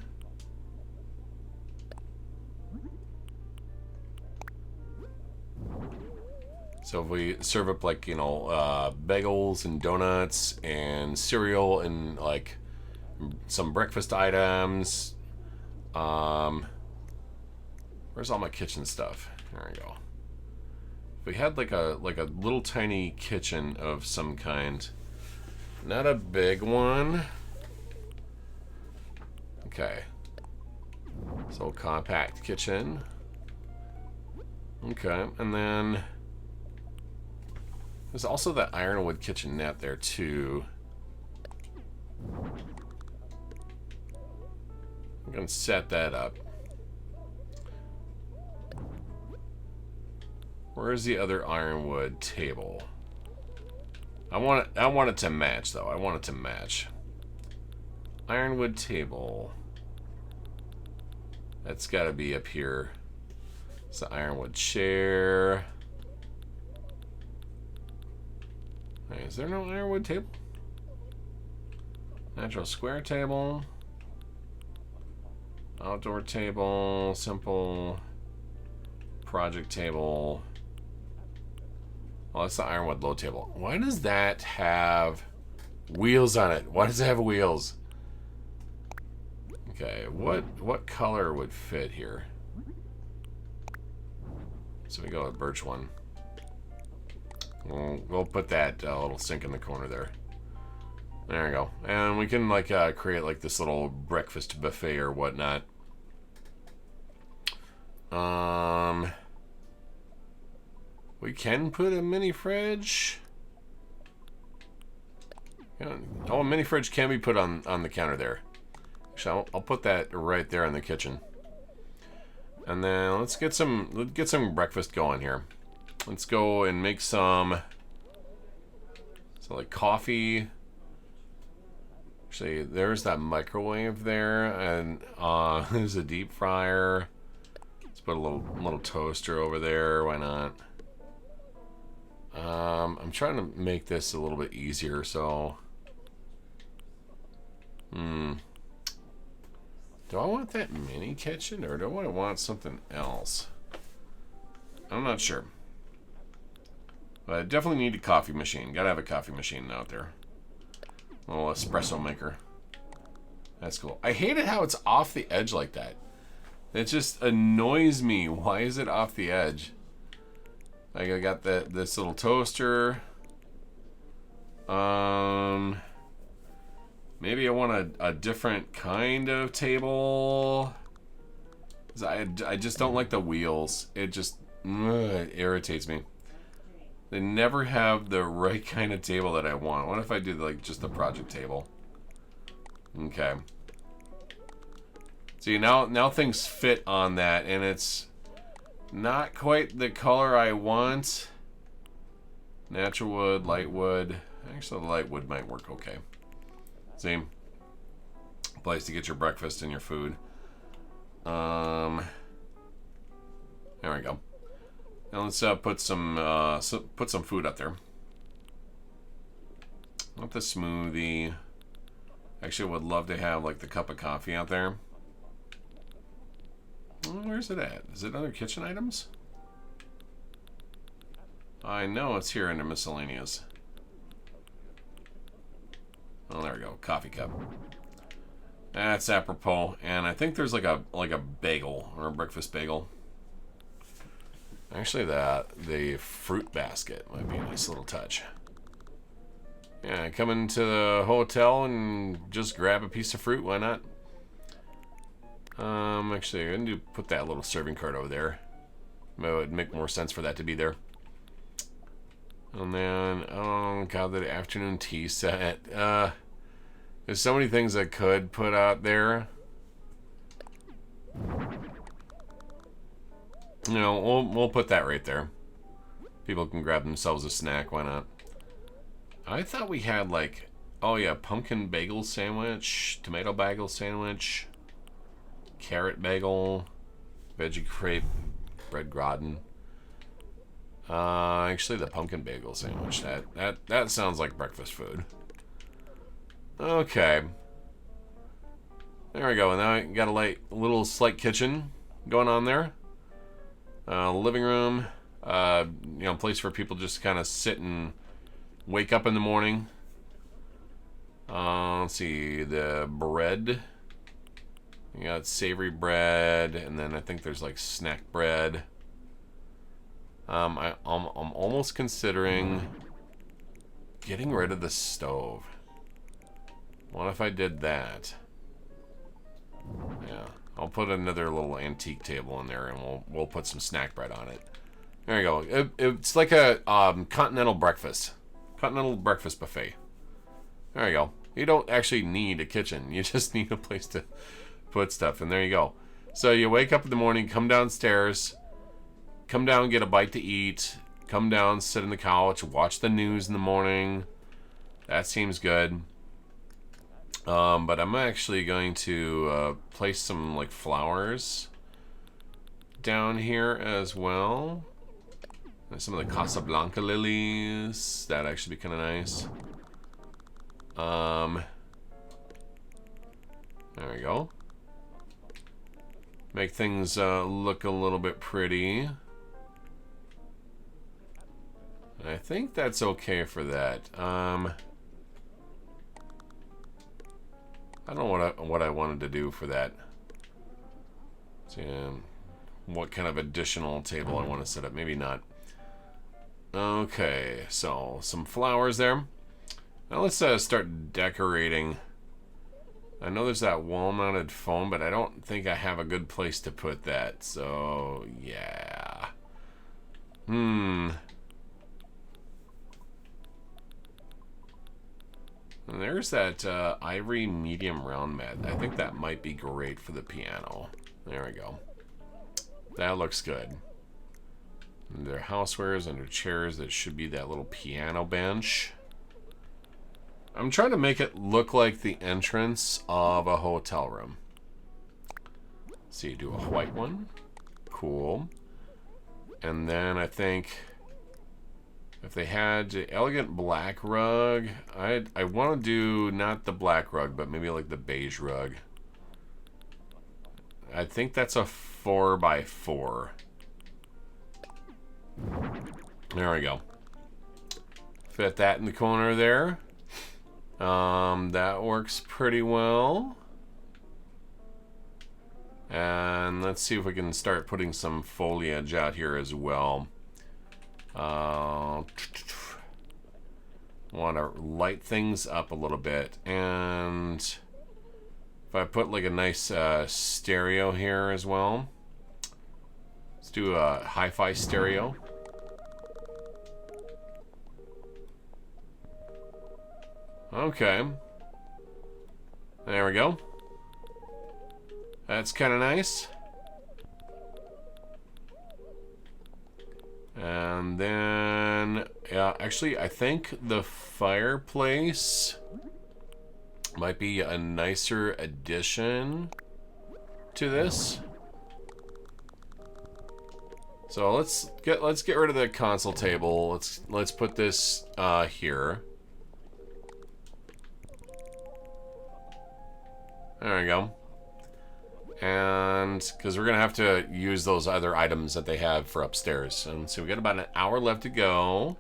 So if we serve up like, you know, bagels and donuts and cereal and like some breakfast items. Where's all my kitchen stuff? There we go. If we had like a little tiny kitchen of some kind. Not a big one. Okay. So compact kitchen. Okay, and then there's also that ironwood kitchenette there too. I'm gonna set that up. Where's the other ironwood table? I want it to match though. I want it to match. Ironwood table. That's got to be up here. It's the ironwood chair. Hey, is there no ironwood table? Natural square table. Outdoor table. Simple. Project table. Oh, that's the ironwood low table. Why does that have wheels on it? Why does it have wheels? Okay, what color would fit here? So we go with birch one. We'll put that little sink in the corner there. There we go. And we can like create like this little breakfast buffet or whatnot. We can put a mini fridge. Oh, a mini fridge can be put on the counter there. Actually, I'll put that right there in the kitchen. And then let's get some breakfast going here. Let's go and make some. So like coffee. Actually, there's that microwave there, and there's a deep fryer. Let's put a little toaster over there. Why not? I'm trying to make this a little bit easier, so... Do I want that mini kitchen, or do I want something else? I'm not sure. But I definitely need a coffee machine. Gotta have a coffee machine out there. A little espresso maker. That's cool. I hate it how it's off the edge like that. It just annoys me. Why is it off the edge? Like I got this little toaster. Maybe I want a different kind of table. I just don't like the wheels. It just it irritates me. They never have the right kind of table that I want. What if I did like just the project table? Okay. See, now things fit on that, and it's not quite the color I want. Natural wood, light wood. Actually, the light wood might work okay. See? Place to get your breakfast and your food. There we go. Now let's put some food up there. Want the smoothie. Actually, would love to have like the cup of coffee out there. Where's it at? Is it under kitchen items? I know it's here under miscellaneous. Oh, there we go. Coffee cup. That's apropos. And I think there's like a bagel or a breakfast bagel. Actually, the fruit basket might be a nice little touch. Yeah, come into the hotel and just grab a piece of fruit. Why not? Actually, I'm going to put that little serving cart over there. It would make more sense for that to be there. And then, oh god, the afternoon tea set. There's so many things I could put out there. You know, we'll put that right there. People can grab themselves a snack. Why not? I thought we had like Oh yeah, pumpkin bagel sandwich, tomato bagel sandwich, carrot bagel, veggie crepe, bread gratin. Actually, the pumpkin bagel sandwich. That sounds like breakfast food. Okay. There we go. And now I got a little slight kitchen going on there. Living room. Place for people just to kind of sit and wake up in the morning. Let's see, the bread. You got savory bread, and then I think there's like snack bread. I'm almost considering getting rid of the stove. What if I did that? Yeah, I'll put another little antique table in there, and we'll put some snack bread on it. There you go. It's like a continental breakfast buffet. There you go. You don't actually need a kitchen. You just need a place to put stuff. And there you go. So you wake up in the morning, come downstairs, come down, get a bite to eat, come down, sit on the couch, watch the news in the morning. That seems good. But I'm actually going to place some like flowers down here as well. There's some of the Casablanca lilies. That'd actually be kind of nice. There we go. Make things look a little bit pretty. I think that's okay for that. I don't know what I wanted to do for that. See, what kind of additional table I want to set up. Maybe not. Okay, so some flowers there. Now let's start decorating. I know there's that wall-mounted foam, but I don't think I have a good place to put that. So, yeah. And there's that ivory medium round mat. I think that might be great for the piano. There we go. That looks good. Under housewares, under chairs, that should be that little piano bench. I'm trying to make it look like the entrance of a hotel room. So you do a white one. Cool. And then I think if they had the elegant black rug, I want to do not the black rug, but maybe like the beige rug. I think that's a 4x4. There we go. Fit that in the corner there. That works pretty well. And let's see if we can start putting some foliage out here as well. Want to light things up a little bit. And if I put like a nice stereo here as well. Let's do a hi-fi stereo. Okay. There we go. That's kind of nice. And then, yeah, actually, I think the fireplace might be a nicer addition to this. So let's get rid of the console table. Let's put this here. There we go. And because we're gonna have to use those other items that they have for upstairs. And so we got about an hour left to go.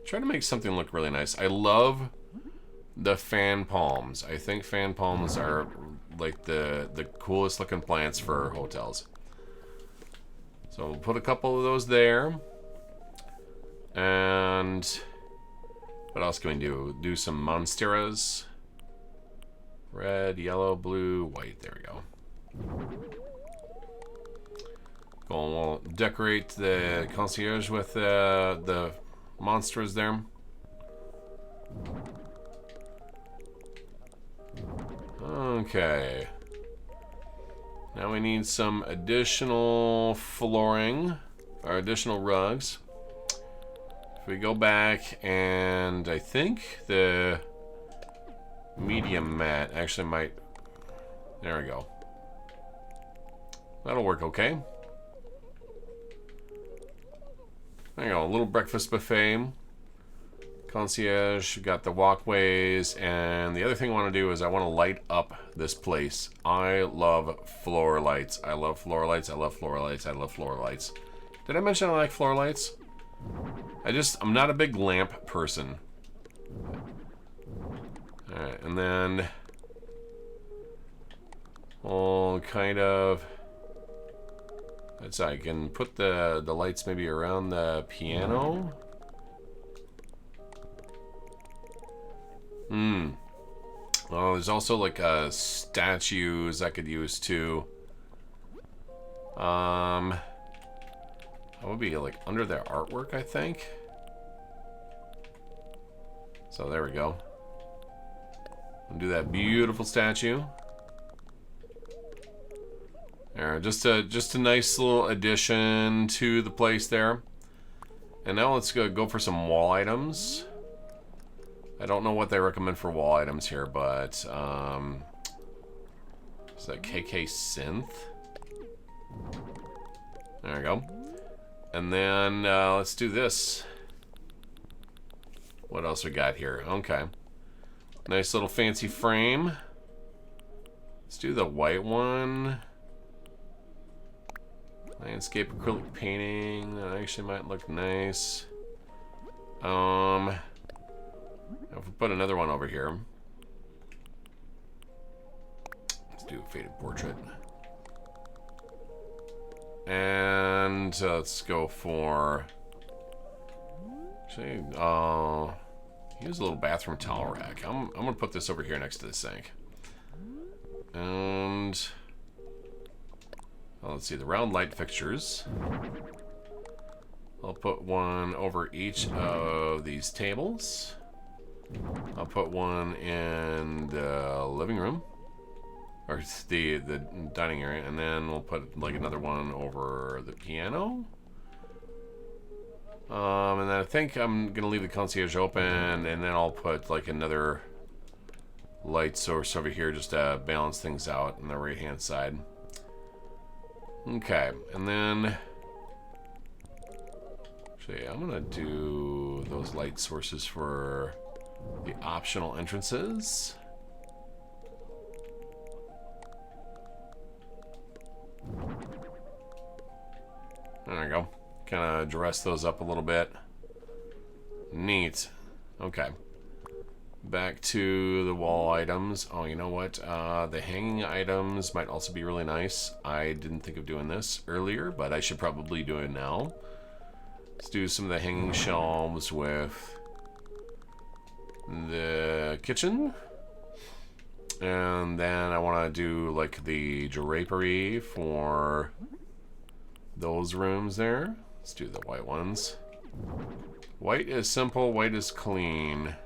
Try to make something look really nice. I love the fan palms. I think fan palms are like the coolest looking plants for hotels. So we'll put a couple of those there. And what else can we do? Do some monsteras. Red, yellow, blue, white. There we go. Cool. We'll decorate the concierge with the monsters there. Okay. Now we need some additional flooring, or additional rugs. If we go back, and I think the medium mat actually might... There we go. That'll work okay. There you go, a little breakfast buffet. Concierge, got the walkways, and the other thing I want to do is I want to light up this place. I love floor lights. I love floor lights. I love floor lights. I love floor lights. Did I mention I like floor lights? I'm not a big lamp person. Alright, and then I'll kind of... I can put the lights maybe around the piano. Well, there's also like statues I could use too. That would be like under their artwork, I think. So there we go. I'll do that beautiful statue. There, just a nice little addition to the place there. And now let's go for some wall items. I don't know what they recommend for wall items here, but is that KK Synth? There we go. And then let's do this. What else we got here? Okay. Nice little fancy frame. Let's do the white one. Landscape acrylic painting. That actually might look nice. If we put another one over here. Let's do a faded portrait. And let's go for... Actually, use a little bathroom towel rack. I'm going to put this over here next to the sink. And... Well, let's see, the round light fixtures. I'll put one over each of these tables. I'll put one in the living room, or the dining area, and then we'll put like another one over the piano. And then I think I'm gonna leave the concierge open, and then I'll put like another light source over here just to balance things out on the right hand side. Okay, and then actually I'm gonna do those light sources for the optional entrances. There we go. Kind of dress those up a little bit. Neat. Okay. Back to the wall items. Oh, you know what? The hanging items might also be really nice. I didn't think of doing this earlier, but I should probably do it now. Let's do some of the hanging shelves with the kitchen. And then I want to do like the drapery for those rooms there. Let's do the white ones. White is simple, white is clean.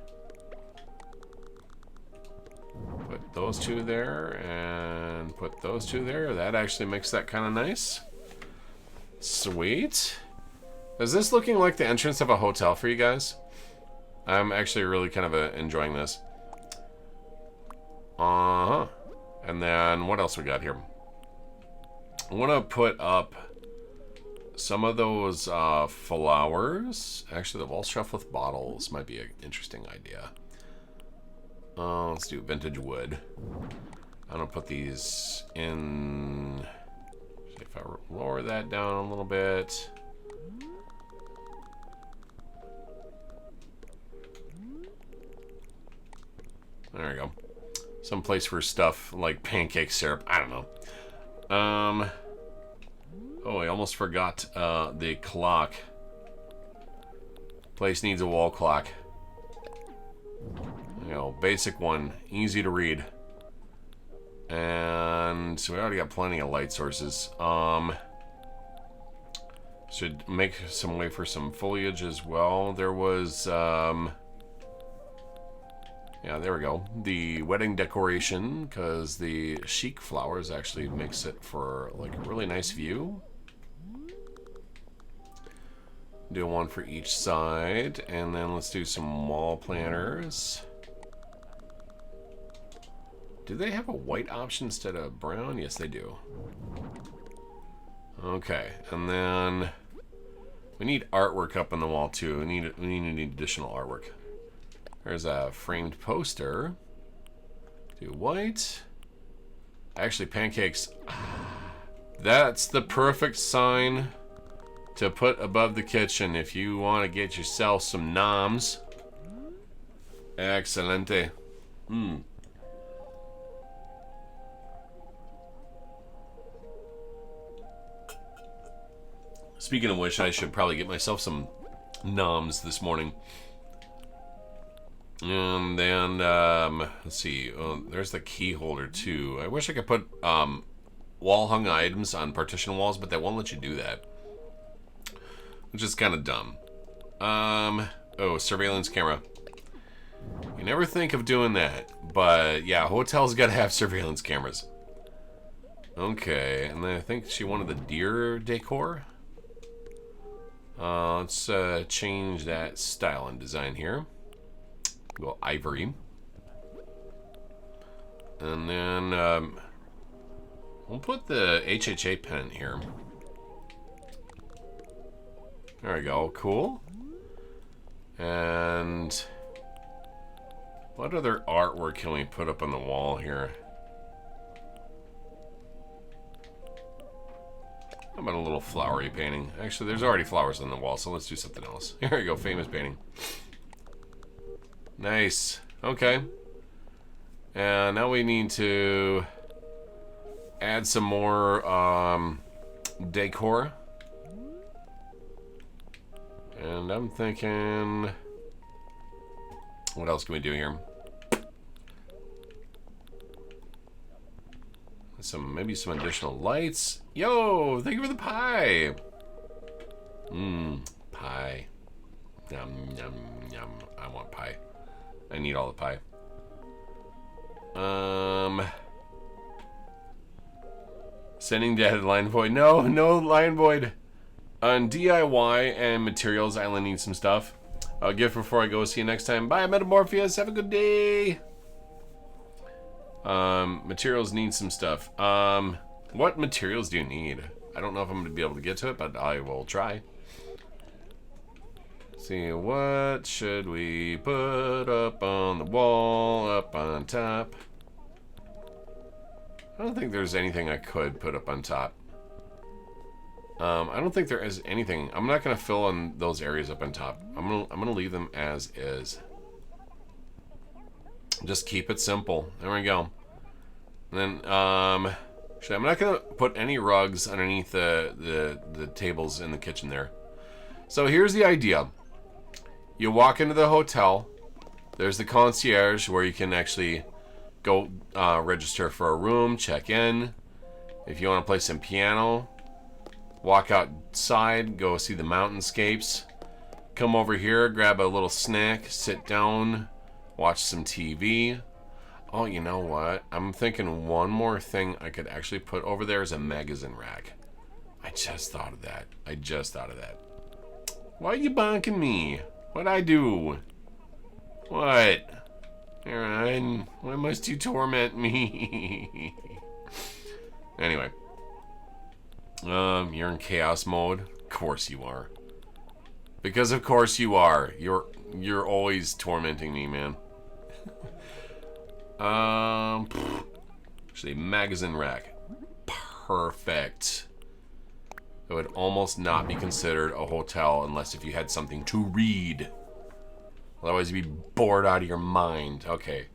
Put those two there and put those two there. That actually makes that kind of nice. Sweet. Is this looking like the entrance of a hotel for you guys? I'm actually really kind of enjoying this. And then what else we got here? I want to put up some of those flowers. Actually, the wall shelf with bottles might be an interesting idea. Let's do vintage wood. I'm gonna put these in. If I lower that down a little bit. There we go. Some place for stuff like pancake syrup. I don't know. Oh, I almost forgot the clock. Place needs a wall clock. You know, basic one, easy to read. And so we already got plenty of light sources. Should make some way for some foliage as well. There was, yeah, there we go. The wedding decoration, because the chic flowers actually makes it for like a really nice view. Do one for each side, and then let's do some wall planters. Do they have a white option instead of brown? Yes, they do. Okay, and then we need artwork up on the wall too. We need additional artwork. There's a framed poster. Do white. Actually, pancakes. That's the perfect sign to put above the kitchen if you want to get yourself some noms. Excelente. Speaking of which, I should probably get myself some noms this morning. And then, let's see. Oh, there's the key holder too. I wish I could put wall hung items on partition walls, but they won't let you do that, which is kind of dumb. Oh, surveillance camera. You never think of doing that, but yeah, hotels gotta have surveillance cameras. Okay, and then I think she wanted the deer decor. Let's change that style and design here. Go ivory. And then we'll put the HHA pen here. There we go, cool. And what other artwork can we put up on the wall here? How about a little flowery painting? Actually, there's already flowers on the wall, so let's do something else. Here we go, famous painting. Nice. Okay. And now we need to add some more decor. And I'm thinking, what else can we do here? Maybe some additional lights. Yo, thank you for the pie. Pie. Yum, yum, yum. I want pie. I need all the pie. Sending data to Lion Void. No Lion Void. On DIY and materials, I only need some stuff. I'll give before I go. See you next time. Bye, Metamorpheus. Have a good day. Materials need some stuff. What materials do you need? I don't know if I'm going to be able to get to it, but I will try. See, what should we put up on the wall, up on top? I don't think there's anything I could put up on top. I don't think there is anything. I'm not going to fill in those areas up on top. I'm gonna leave them as is. Just keep it simple. There we go. And then, actually, I'm not gonna put any rugs underneath the tables in the kitchen there. So here's the idea. You walk into the hotel. There's the concierge where you can actually go register for a room, check in. If you want to play some piano, walk outside, go see the mountainscapes. Come over here, grab a little snack, sit down, watch some TV. Oh, you know what? I'm thinking one more thing I could actually put over there is a magazine rack. I just thought of that. Why are you bonking me? What'd I do? What? Aaron, why must you torment me? Anyway. You're in chaos mode? Of course you are. Because of course you are. You're always tormenting me, man. Actually, magazine rack. Perfect. It would almost not be considered a hotel unless if you had something to read. Otherwise you'd be bored out of your mind. Okay.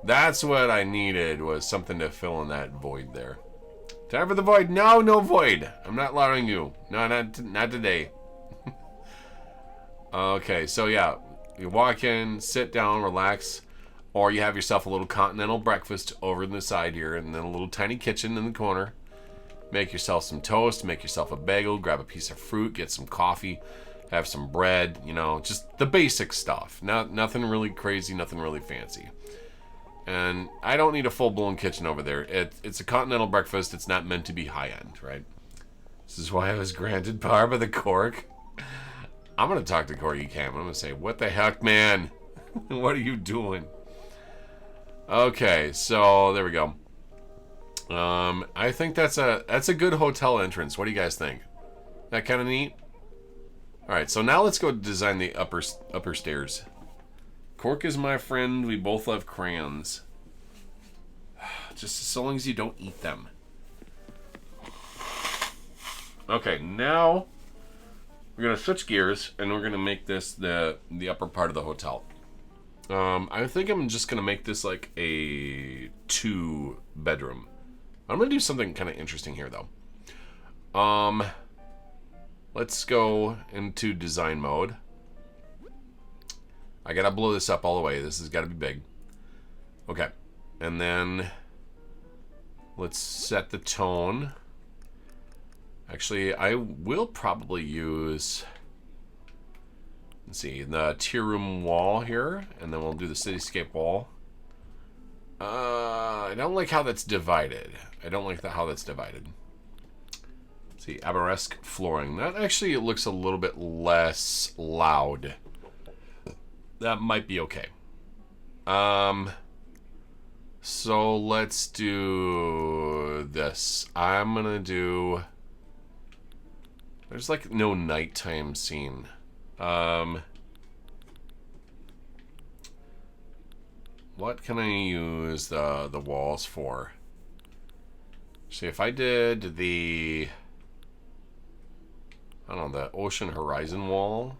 That's what I needed, was something to fill in that void there. Time for the void. No void. I'm not allowing you. No, not today. Okay, so yeah. You walk in, sit down, relax. Or you have yourself a little continental breakfast over in the side here, and then a little tiny kitchen in the corner. Make yourself some toast, make yourself a bagel, grab a piece of fruit, get some coffee, have some bread, you know, just the basic stuff. Nothing really crazy, nothing really fancy. And I don't need a full-blown kitchen over there. It's a continental breakfast. It's not meant to be high-end, right? This is why I was granted power by the Cork. I'm going to talk to Corgi Cam. I'm going to say, what the heck, man? What are you doing? Okay, so there we go. I think that's a good hotel entrance. What do you guys think? That kind of neat? Alright, so now let's go design the upper stairs. Cork is my friend. We both love crayons. Just so long as you don't eat them. Okay, now we're going to switch gears and we're going to make this the upper part of the hotel. I think I'm just going to make this like a 2-bedroom. I'm going to do something kind of interesting here though. Let's go into design mode. I got to blow this up all the way. This has got to be big. Okay. And then let's set the tone. Actually, I will probably use, let's see, the tier room wall here, and then we'll do the cityscape wall. I don't like how that's divided. I don't like how that's divided. Let's see, Aberesque flooring. That actually looks a little bit less loud. That might be okay. So let's do this. I'm gonna do... There's like no nighttime scene. What can I use the walls for? See, if I did the... I don't know, the ocean horizon wall.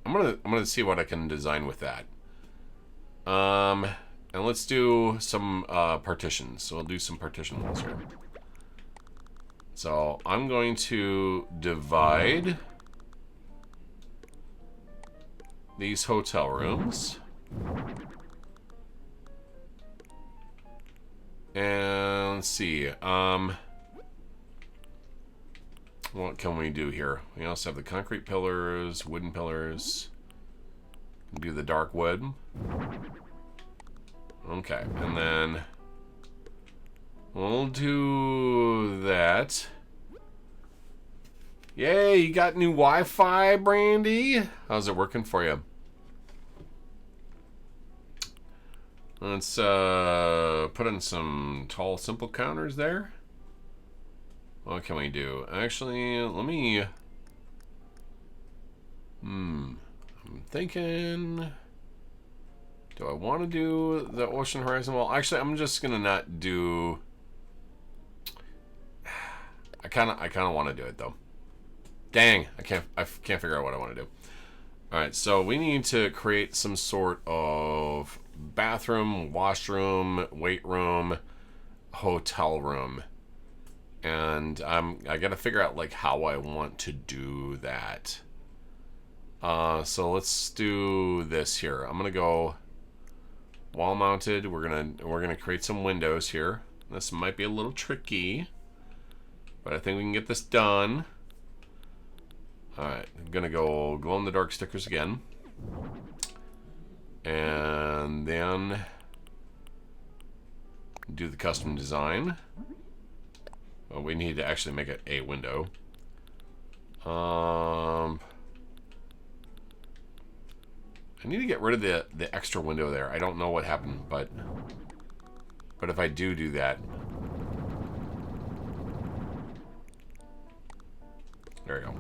I'm gonna see what I can design with that. And let's do some partitions. So we'll do some partition walls here. So I'm going to divide these hotel rooms. And let's see. What can we do here? We also have the concrete pillars, wooden pillars. Do the dark wood. Okay, and then we'll do that. Yay, you got new Wi-Fi, Brandy? How's it working for you? Let's put in some tall, simple counters there. What can we do? Actually, let me... I'm thinking... Do I want to do the ocean horizon wall? Actually, I'm just gonna not do... I kind of want to do it though. Dang, I can't figure out what I want to do. All right, so we need to create some sort of bathroom, washroom, weight room, hotel room, and I got to figure out like how I want to do that. So let's do this here. I'm gonna go wall mounted. We're gonna create some windows here. This might be a little tricky, but I think we can get this done. Alright, I'm gonna go glow in the dark stickers again. And then do the custom design. Well, we need to actually make it a window. I need to get rid of the extra window there. I don't know what happened, but if I do that. There we go.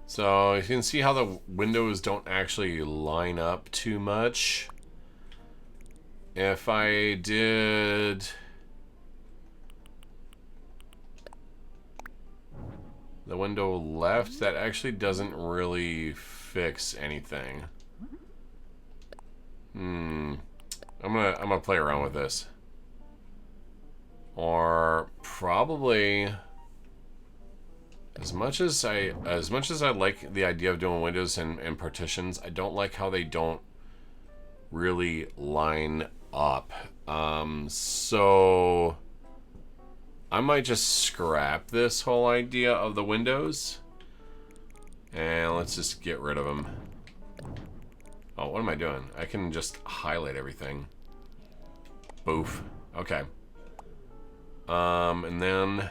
So you can see how the windows don't actually line up too much. If I did the window left, that actually doesn't really fix anything. I'm gonna play around with this. Or probably, as much as I like the idea of doing windows and partitions, I don't like how they don't really line up. So I might just scrap this whole idea of the windows and let's just get rid of them. Oh, what am I doing? I can just highlight everything. Boof. Okay. And then,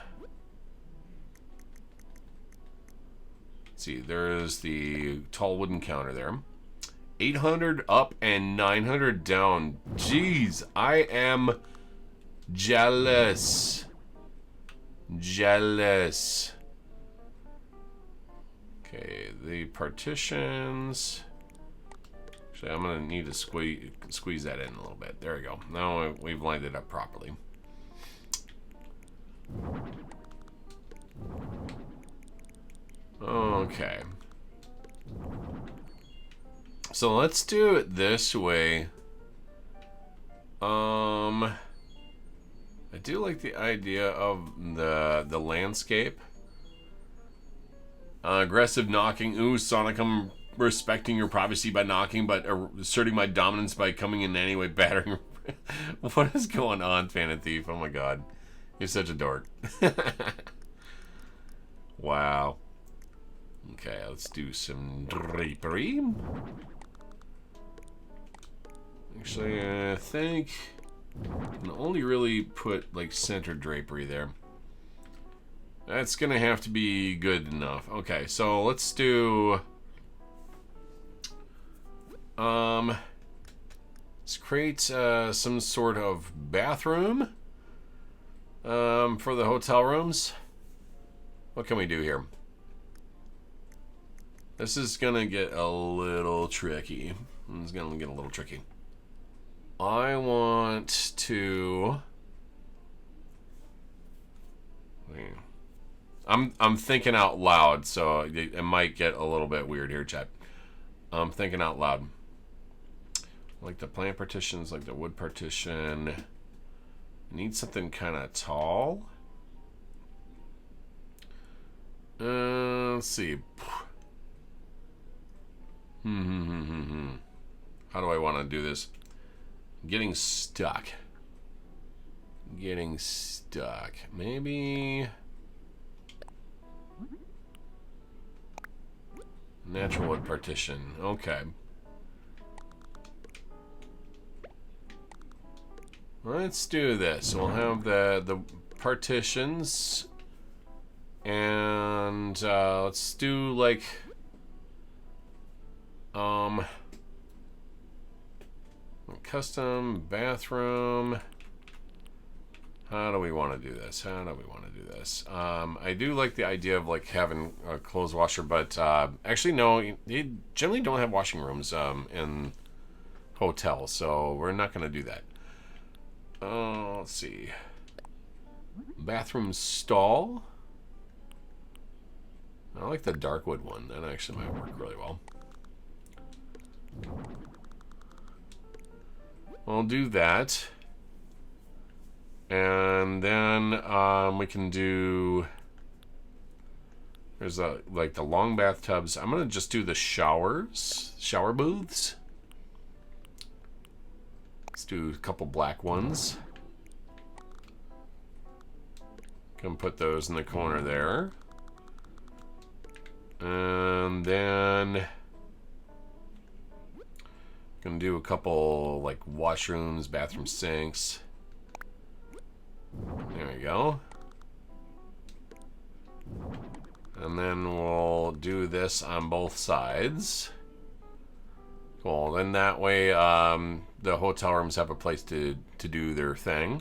let's see, there's the tall wooden counter there. 800 up and 900 down. Jeez, I am jealous. Jealous. Okay, the partitions. Actually, I'm going to need to squeeze that in a little bit. There we go. Now we've lined it up properly. Okay. So let's do it this way. I do like the idea of the landscape. Aggressive knocking. Ooh, Sonic, I'm respecting your privacy by knocking, but asserting my dominance by coming in anyway, battering. What is going on, Fan and Thief? Oh my god. You're such a dork. Wow. Okay, let's do some drapery. Actually, I think I can only really put like center drapery there. That's gonna have to be good enough. Okay, so let's do let's create some sort of bathroom for the hotel rooms. What can we do here? This is gonna get a little tricky. It's gonna get a little tricky. I want to. I'm thinking out loud, so it might get a little bit weird here, chat. I'm thinking out loud. Like the plant partitions, like the wood partition. I need something kind of tall. Let's see. How do I want to do this? Getting stuck. Getting stuck. Maybe natural wood partition. Okay. Let's do this. We'll have the partitions, and let's do like custom bathroom. How do we want to do this? How do we want to do this? I do like the idea of like having a clothes washer, but actually no, they generally don't have washing rooms in hotels, so we're not going to do that. Let's see. Bathroom stall. I like the dark wood one. That actually might work really well. We'll do that. And then we can do, there's like the long bathtubs. I'm gonna just do the showers, shower booths. Let's do a couple black ones. Can put those in the corner there. And then gonna do a couple like washrooms, bathroom sinks. There we go. And then we'll do this on both sides. Cool. Then that way the hotel rooms have a place to do their thing.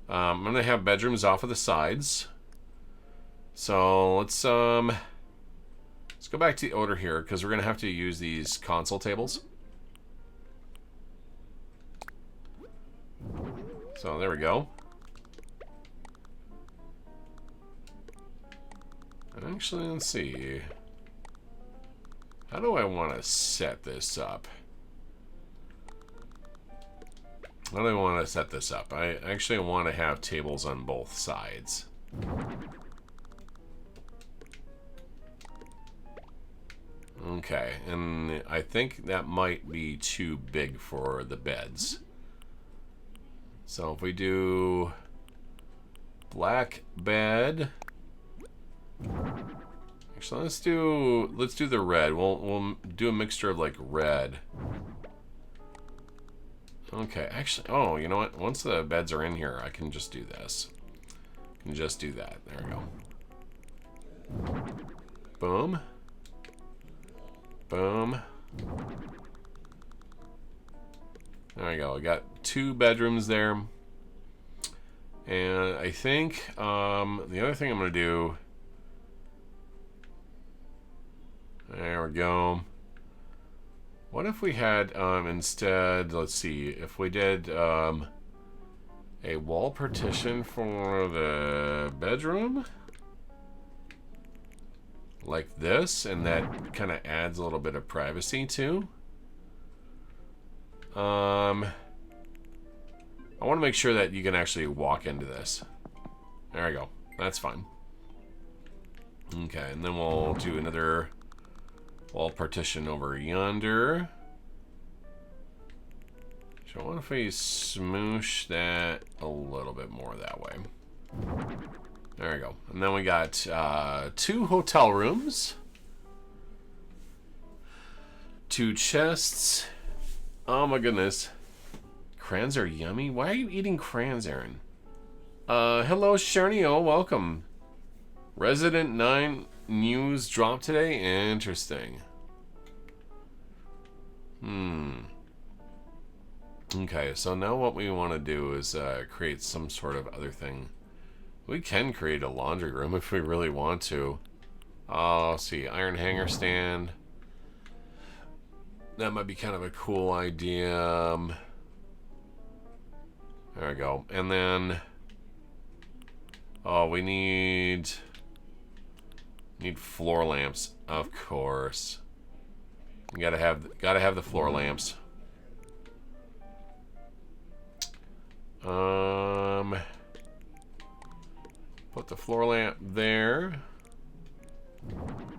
I'm going to have bedrooms off of the sides. So let's go back to the order here because we're going to have to use these console tables. So there we go. Actually, let's see. How do I want to set this up? How do I want to set this up? I actually want to have tables on both sides. Okay, and I think that might be too big for the beds. So if we do black bed. Actually, let's do the red. We'll do a mixture of like red. Okay, actually, oh, you know what? Once the beds are in here, I can just do this. And just do that. There we go. Boom. Boom. There we go. I got 2 bedrooms there. And I think the other thing I'm going to do... There we go. What if we had instead, let's see, if we did a wall partition for the bedroom? Like this, and that kind of adds a little bit of privacy too. I want to make sure that you can actually walk into this. There we go. That's fine. Okay, and then we'll do another wall partition over yonder. So what if we smoosh that a little bit more that way? There we go. And then we got 2 hotel rooms. 2 chests. Oh my goodness. Crayons are yummy. Why are you eating crayons, Aaron? Hello, Shernio. Welcome. Resident 9 news dropped today. Interesting. Okay, so now what we want to do is create some sort of other thing. We can create a laundry room if we really want to. Let's see, iron hanger stand. That might be kind of a cool idea. There we go. And then, oh, we need floor lamps, of course. You gotta have the floor lamps. Put the floor lamp there.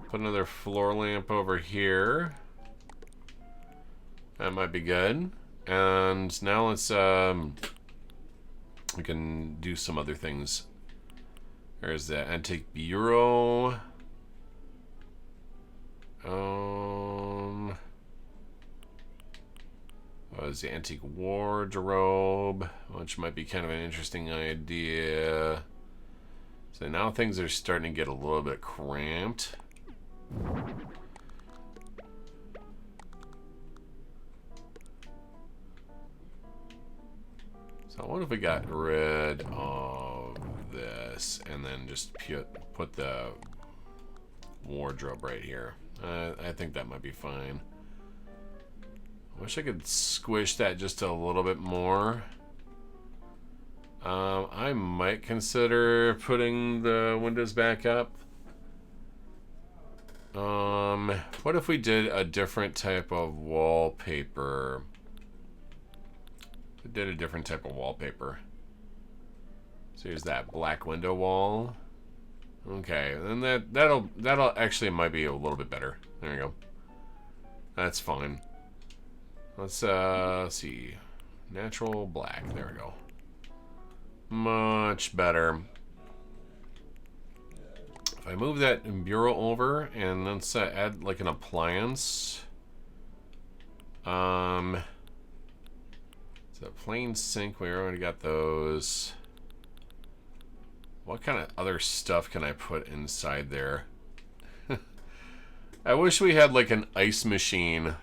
Put another floor lamp over here. That might be good. And now let's we can do some other things. There's the antique bureau. There's the antique wardrobe, which might be kind of an interesting idea. So now things are starting to get a little bit cramped. So what if we got rid of this and then just put the wardrobe right here? I think that might be fine. I wish I could squish that just a little bit more. I might consider putting the windows back up. What if we did a different type of wallpaper? We did a different type of wallpaper. So here's that black window wall. Okay, then that'll actually might be a little bit better. There you go. That's fine. Let's see. Natural black. There we go. Much better. If I move that bureau over and let's add like an appliance. It's a plain sink. We already got those. What kind of other stuff can I put inside there? I wish we had like an ice machine.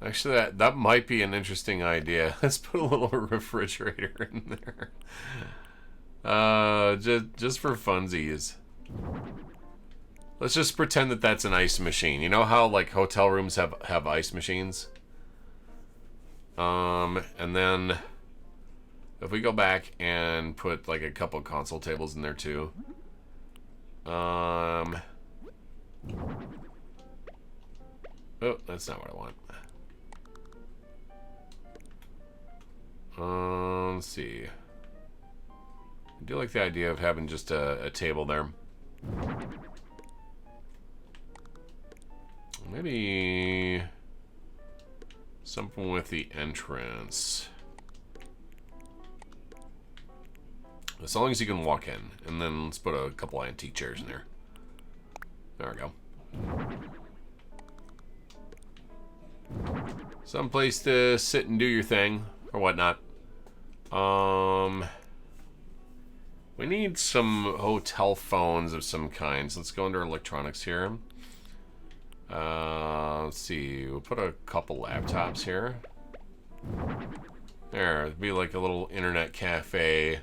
Actually, that might be an interesting idea. Let's put a little refrigerator in there. Just for funsies. Let's just pretend that that's an ice machine. You know how like hotel rooms have ice machines? And then if we go back and put like a couple console tables in there too. Oh, that's not what I want. Let's see. I do like the idea of having just a table there. Maybe something with the entrance. As long as you can walk in. And then let's put a couple antique chairs in there. There we go. Some place to sit and do your thing or whatnot. We need some hotel phones of some kind. So let's go under electronics here. Let's see. We'll put a couple laptops here. There, it'd be like a little internet cafe.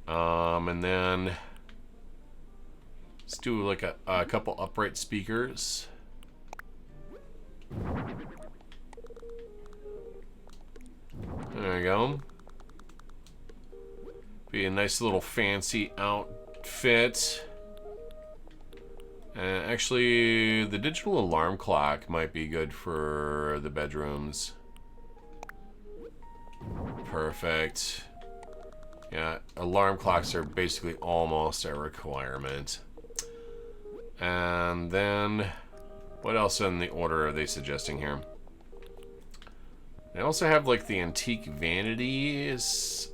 And then let's do like a couple upright speakers. There you go. Be a nice little fancy outfit. Actually, the digital alarm clock might be good for the bedrooms. Perfect. Yeah, alarm clocks are basically almost a requirement. And then, what else in the order are they suggesting here? They also have like the antique vanities.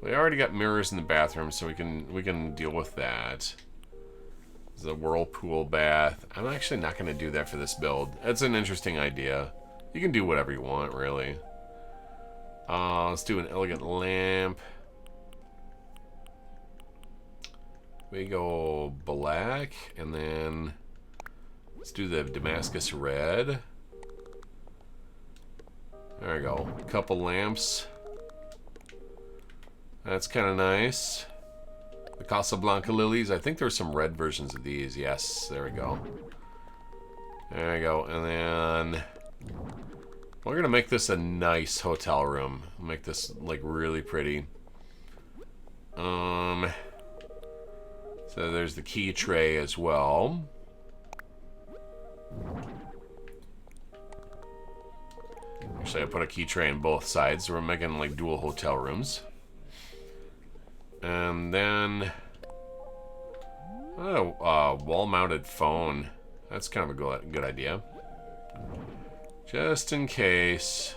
We already got mirrors in the bathroom, so we can deal with that. The whirlpool bath. I'm actually not going to do that for this build. That's an interesting idea. You can do whatever you want, really. Let's do an elegant lamp. We go black, and then let's do the Damascus red. There we go. A couple lamps. That's kind of nice. The Casablanca lilies. I think there's some red versions of these. Yes, there we go. There we go. And then we're going to make this a nice hotel room. Make this like really pretty. So there's the key tray as well. Actually, I put a key tray on both sides, so we're making like dual hotel rooms. And then wall-mounted phone. That's kind of a good idea. Just in case.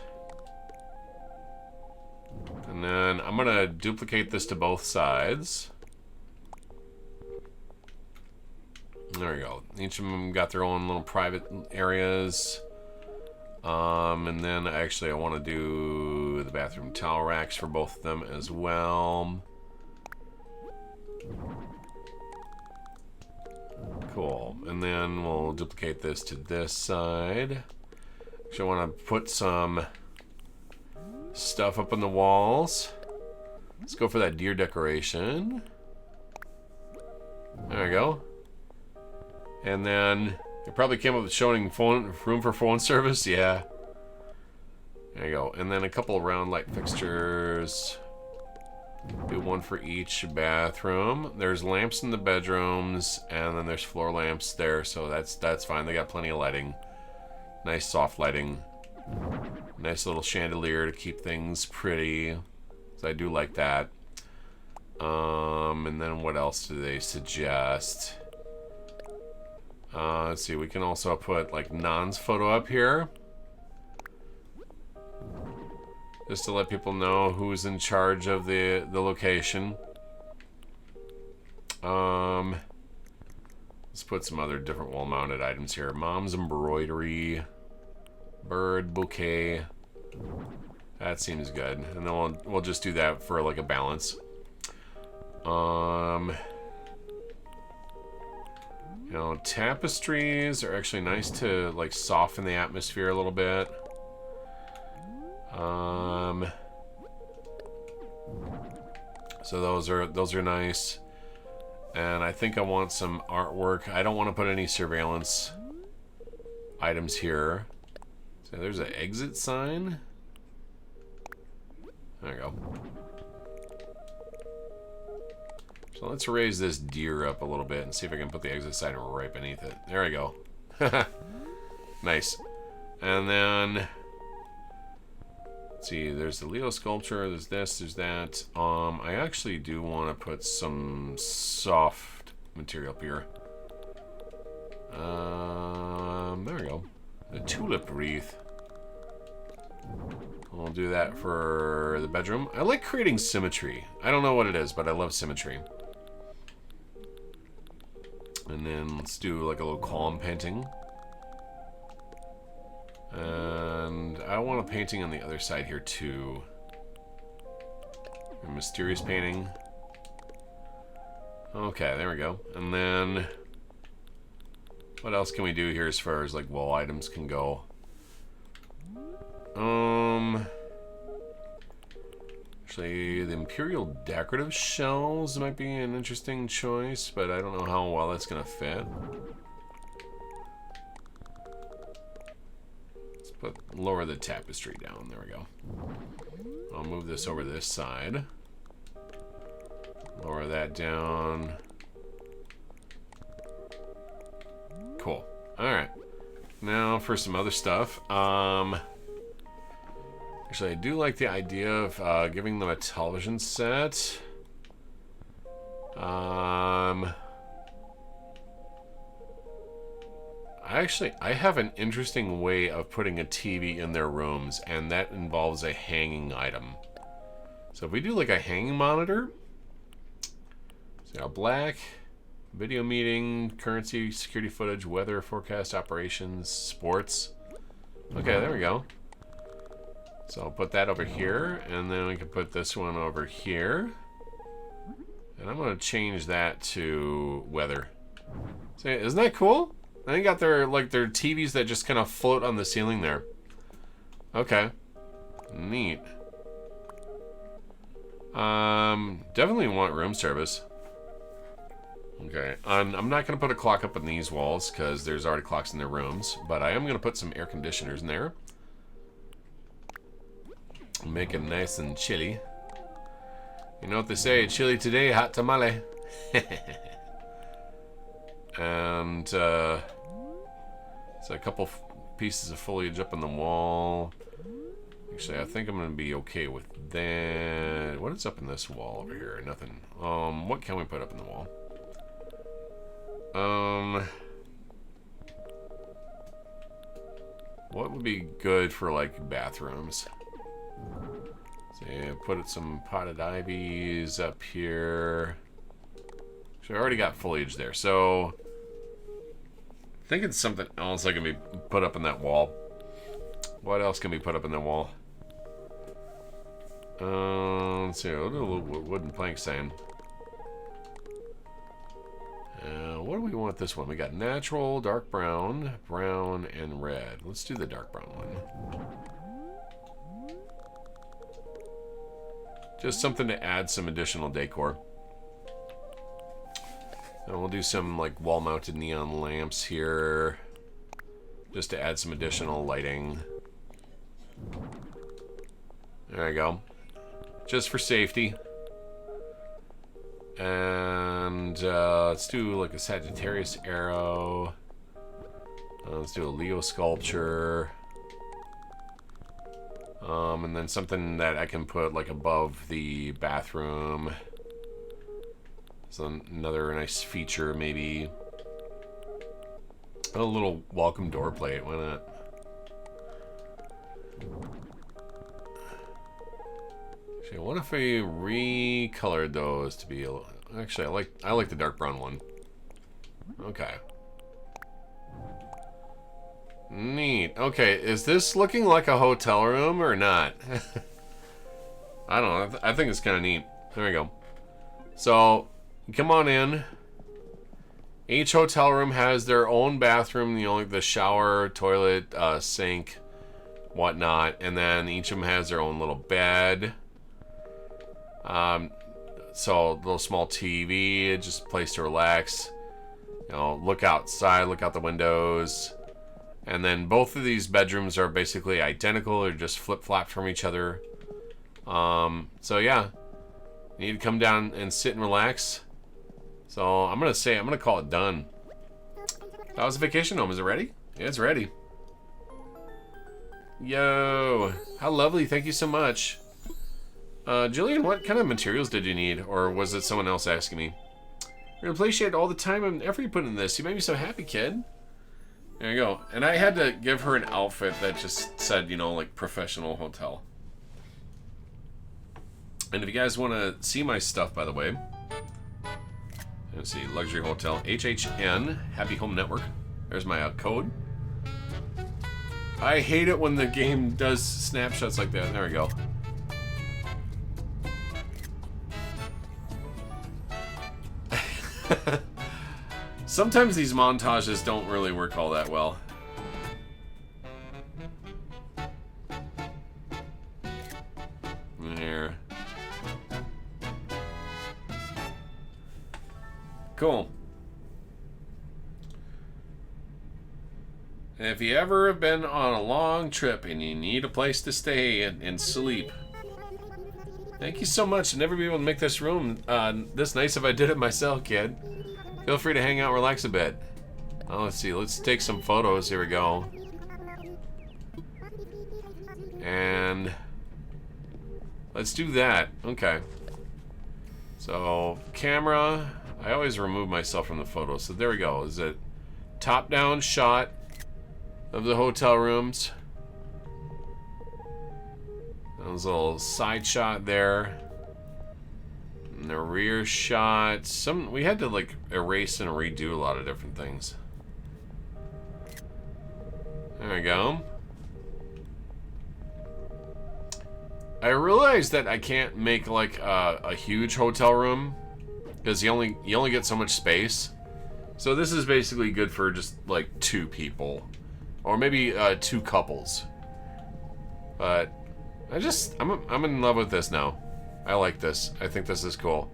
And then I'm going to duplicate this to both sides. There we go. Each of them got their own little private areas. And then actually I want to do the bathroom towel racks for both of them as well. Cool. And then we'll duplicate this to this side. Actually, I want to put some stuff up on the walls. Let's go for that deer decoration. There we go. And then it probably came up with showing room for phone service. Yeah. There you go. And then a couple of round light fixtures. Do one for each bathroom. There's lamps in the bedrooms, and then there's floor lamps there, so that's fine. They got plenty of lighting. Nice soft lighting. Nice little chandelier to keep things pretty. So I do like that. And then what else do they suggest? Let's see. We can also put like Nan's photo up here. Just to let people know who's in charge of the location. Let's put some other different wall-mounted items here. Mom's embroidery, bird bouquet. That seems good, and then we'll just do that for like a balance. You know, tapestries are actually nice to like soften the atmosphere a little bit. So those are nice. And I think I want some artwork. I don't want to put any surveillance items here. So there's an exit sign. There we go. So let's raise this deer up a little bit and see if I can put the exit sign right beneath it. There we go. Nice. And then let's see, there's the Leo sculpture, there's this, there's that. I actually do want to put some soft material up here. There we go. The tulip wreath. We'll do that for the bedroom. I like creating symmetry. I don't know what it is, but I love symmetry. And then let's do like a little column painting. And I want a painting on the other side here too. A mysterious painting. Okay, there we go. And then what else can we do here as far as like wall items can go? Actually, the Imperial decorative shells might be an interesting choice, but I don't know how well that's gonna fit. Let's lower the tapestry down. There we go. I'll move this over this side. Lower that down. Cool. Alright. Now for some other stuff. Actually, I do like the idea of giving them a television set. I have an interesting way of putting a TV in their rooms, and that involves a hanging item. So if we do like a hanging monitor, so black, video meeting, currency, security footage, weather, forecast, operations, sports. Okay, there we go. So I'll put that over here, and then we can put this one over here. And I'm going to change that to weather. See, isn't that cool? And they got their TVs that just kind of float on the ceiling there. Okay. Neat. Definitely want room service. Okay. I'm not going to put a clock up in these walls because there's already clocks in their rooms. But I am going to put some air conditioners in there. Make it nice and chilly. You know what they say, chilly today, hot tamale. And so a couple pieces of foliage up on the wall. Actually, I think I'm going to be okay with that. What is up in this wall over here? Nothing. What can we put up in the wall? What would be good for like bathrooms? So yeah, put some potted ivies up here. So I already got foliage there. So I think it's something else that can be put up in that wall. What else can be put up in the wall? Let's see. What do a little wooden plank saying? What do we want this one? We got natural, dark brown, brown, and red. Let's do the dark brown one. Just something to add some additional decor. And we'll do some like wall-mounted neon lamps here, just to add some additional lighting. There you go. Just for safety. And let's do like a Sagittarius arrow. Let's do a Leo sculpture. And then something that I can put like above the bathroom. So another nice feature, maybe. A little welcome door plate, why not? Actually, what if we recolored those to be a little... Actually, I like the dark brown one. Okay. Neat. Okay, is this looking like a hotel room or not? I don't know. I think it's kind of neat. There we go. So, come on in. Each hotel room has their own bathroom, the shower, toilet, sink, whatnot, and then each of them has their own little bed. So a little small TV, just a place to relax. You know, look outside, look out the windows. And then both of these bedrooms are basically identical. They're just flip-flopped from each other. So yeah, you need to come down and sit and relax. So I'm gonna call it done. That was a vacation home. Is it ready? Yeah, it's ready. Yo, how lovely! Thank you so much, Jillian. What kind of materials did you need, or was it someone else asking me? I appreciate all the time and effort you put in this. You made me so happy, kid. There you go. And I had to give her an outfit that just said, you know, like professional hotel. And if you guys want to see my stuff, by the way, let's see, luxury hotel, HHN, Happy Home Network. There's my code. I hate it when the game does snapshots like that. There we go. Sometimes these montages don't really work all that well. There. Cool. If you ever have been on a long trip and you need a place to stay and sleep, thank you so much. I'd never be able to make this room this nice if I did it myself, kid. Feel free to hang out, relax a bit. Oh, let's see. Let's take some photos. Here we go. And let's do that. Okay. So, camera. I always remove myself from the photos. So there we go. Is it top-down shot of the hotel rooms? There's a little side shot there. And the rear shot. We had to like erase and redo a lot of different things. There we go. I realized that I can't make like a huge hotel room because you only get so much space. So this is basically good for just like 2 people, or maybe 2 couples. But I'm in love with this now. I like this. I think this is cool.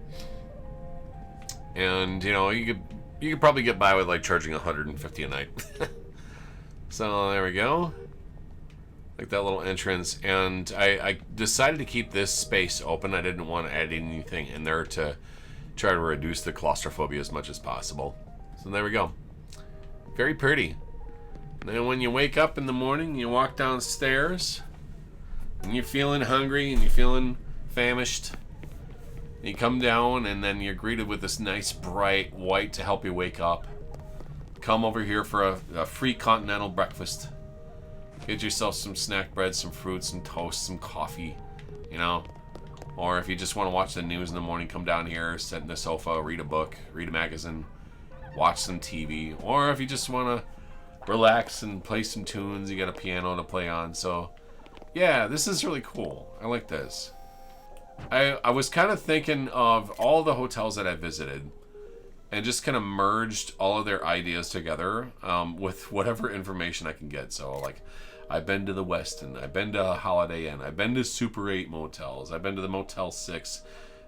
And you know, you could probably get by with like charging $150 a night. So there we go. Like that little entrance. And I decided to keep this space open. I didn't want to add anything in there to try to reduce the claustrophobia as much as possible. So there we go. Very pretty. And then when you wake up in the morning, you walk downstairs and you're feeling hungry and you're feeling famished. You come down and then you're greeted with this nice bright white to help you wake up. Come over here for a free continental breakfast. Get yourself some snack bread, some fruit, some toast, some coffee, you know. Or if you just want to watch the news in the morning, come down here, sit in the sofa, read a book, read a magazine, watch some TV. Or if you just want to relax and play some tunes, you got a piano to play on. So yeah, this is really cool. I like this. I was kind of thinking of all the hotels that I visited and just kind of merged all of their ideas together with whatever information I can get. So like, I've been to the Westin, I've been to Holiday Inn, I've been to Super 8 motels, I've been to the Motel 6,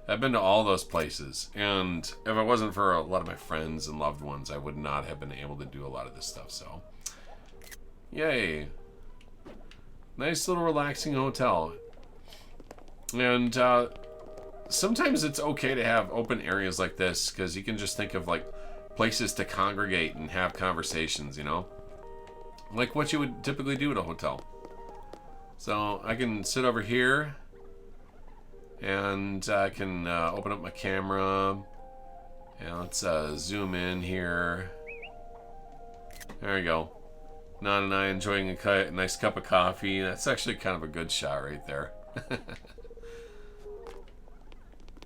I've been to all those places. And if it wasn't for a lot of my friends and loved ones, I would not have been able to do a lot of this stuff. So, yay. Nice little relaxing hotel. And sometimes it's okay to have open areas like this because you can just think of like places to congregate and have conversations, you know? Like what you would typically do at a hotel. So I can sit over here and I can open up my camera and let's zoom in here. There we go. Nan and I enjoying a nice cup of coffee. That's actually kind of a good shot right there.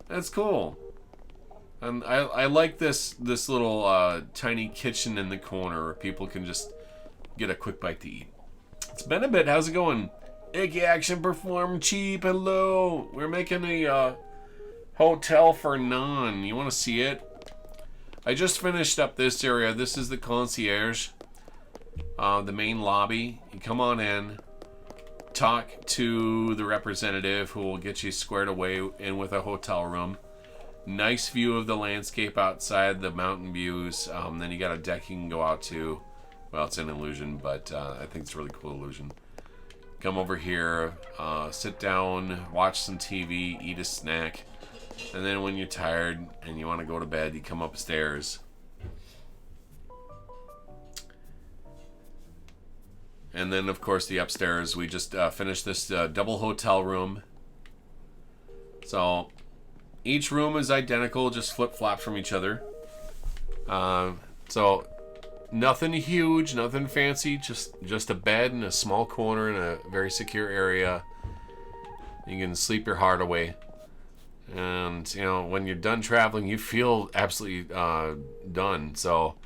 That's cool. And I like this little tiny kitchen in the corner where people can just get a quick bite to eat. It's been a bit. How's it going? Icky Action Perform Cheap. Hello. We're making a hotel for Nan. You want to see it? I just finished up this area. This is the concierge. The main lobby. You come on in. Talk to the representative who will get you squared away in with a hotel room. Nice view of the landscape outside, the mountain views. Then you got a deck you can go out to. Well, it's an illusion, but I think it's a really cool illusion. Come over here, sit down, watch some TV, eat a snack. And then when you're tired and you want to go to bed, you come upstairs. And then, of course, the upstairs. We just finished this double hotel room. So, each room is identical, just flip-flop from each other. So, nothing huge, nothing fancy, just a bed in a small corner in a very secure area. You can sleep your heart away. And, you know, when you're done traveling, you feel absolutely done. So,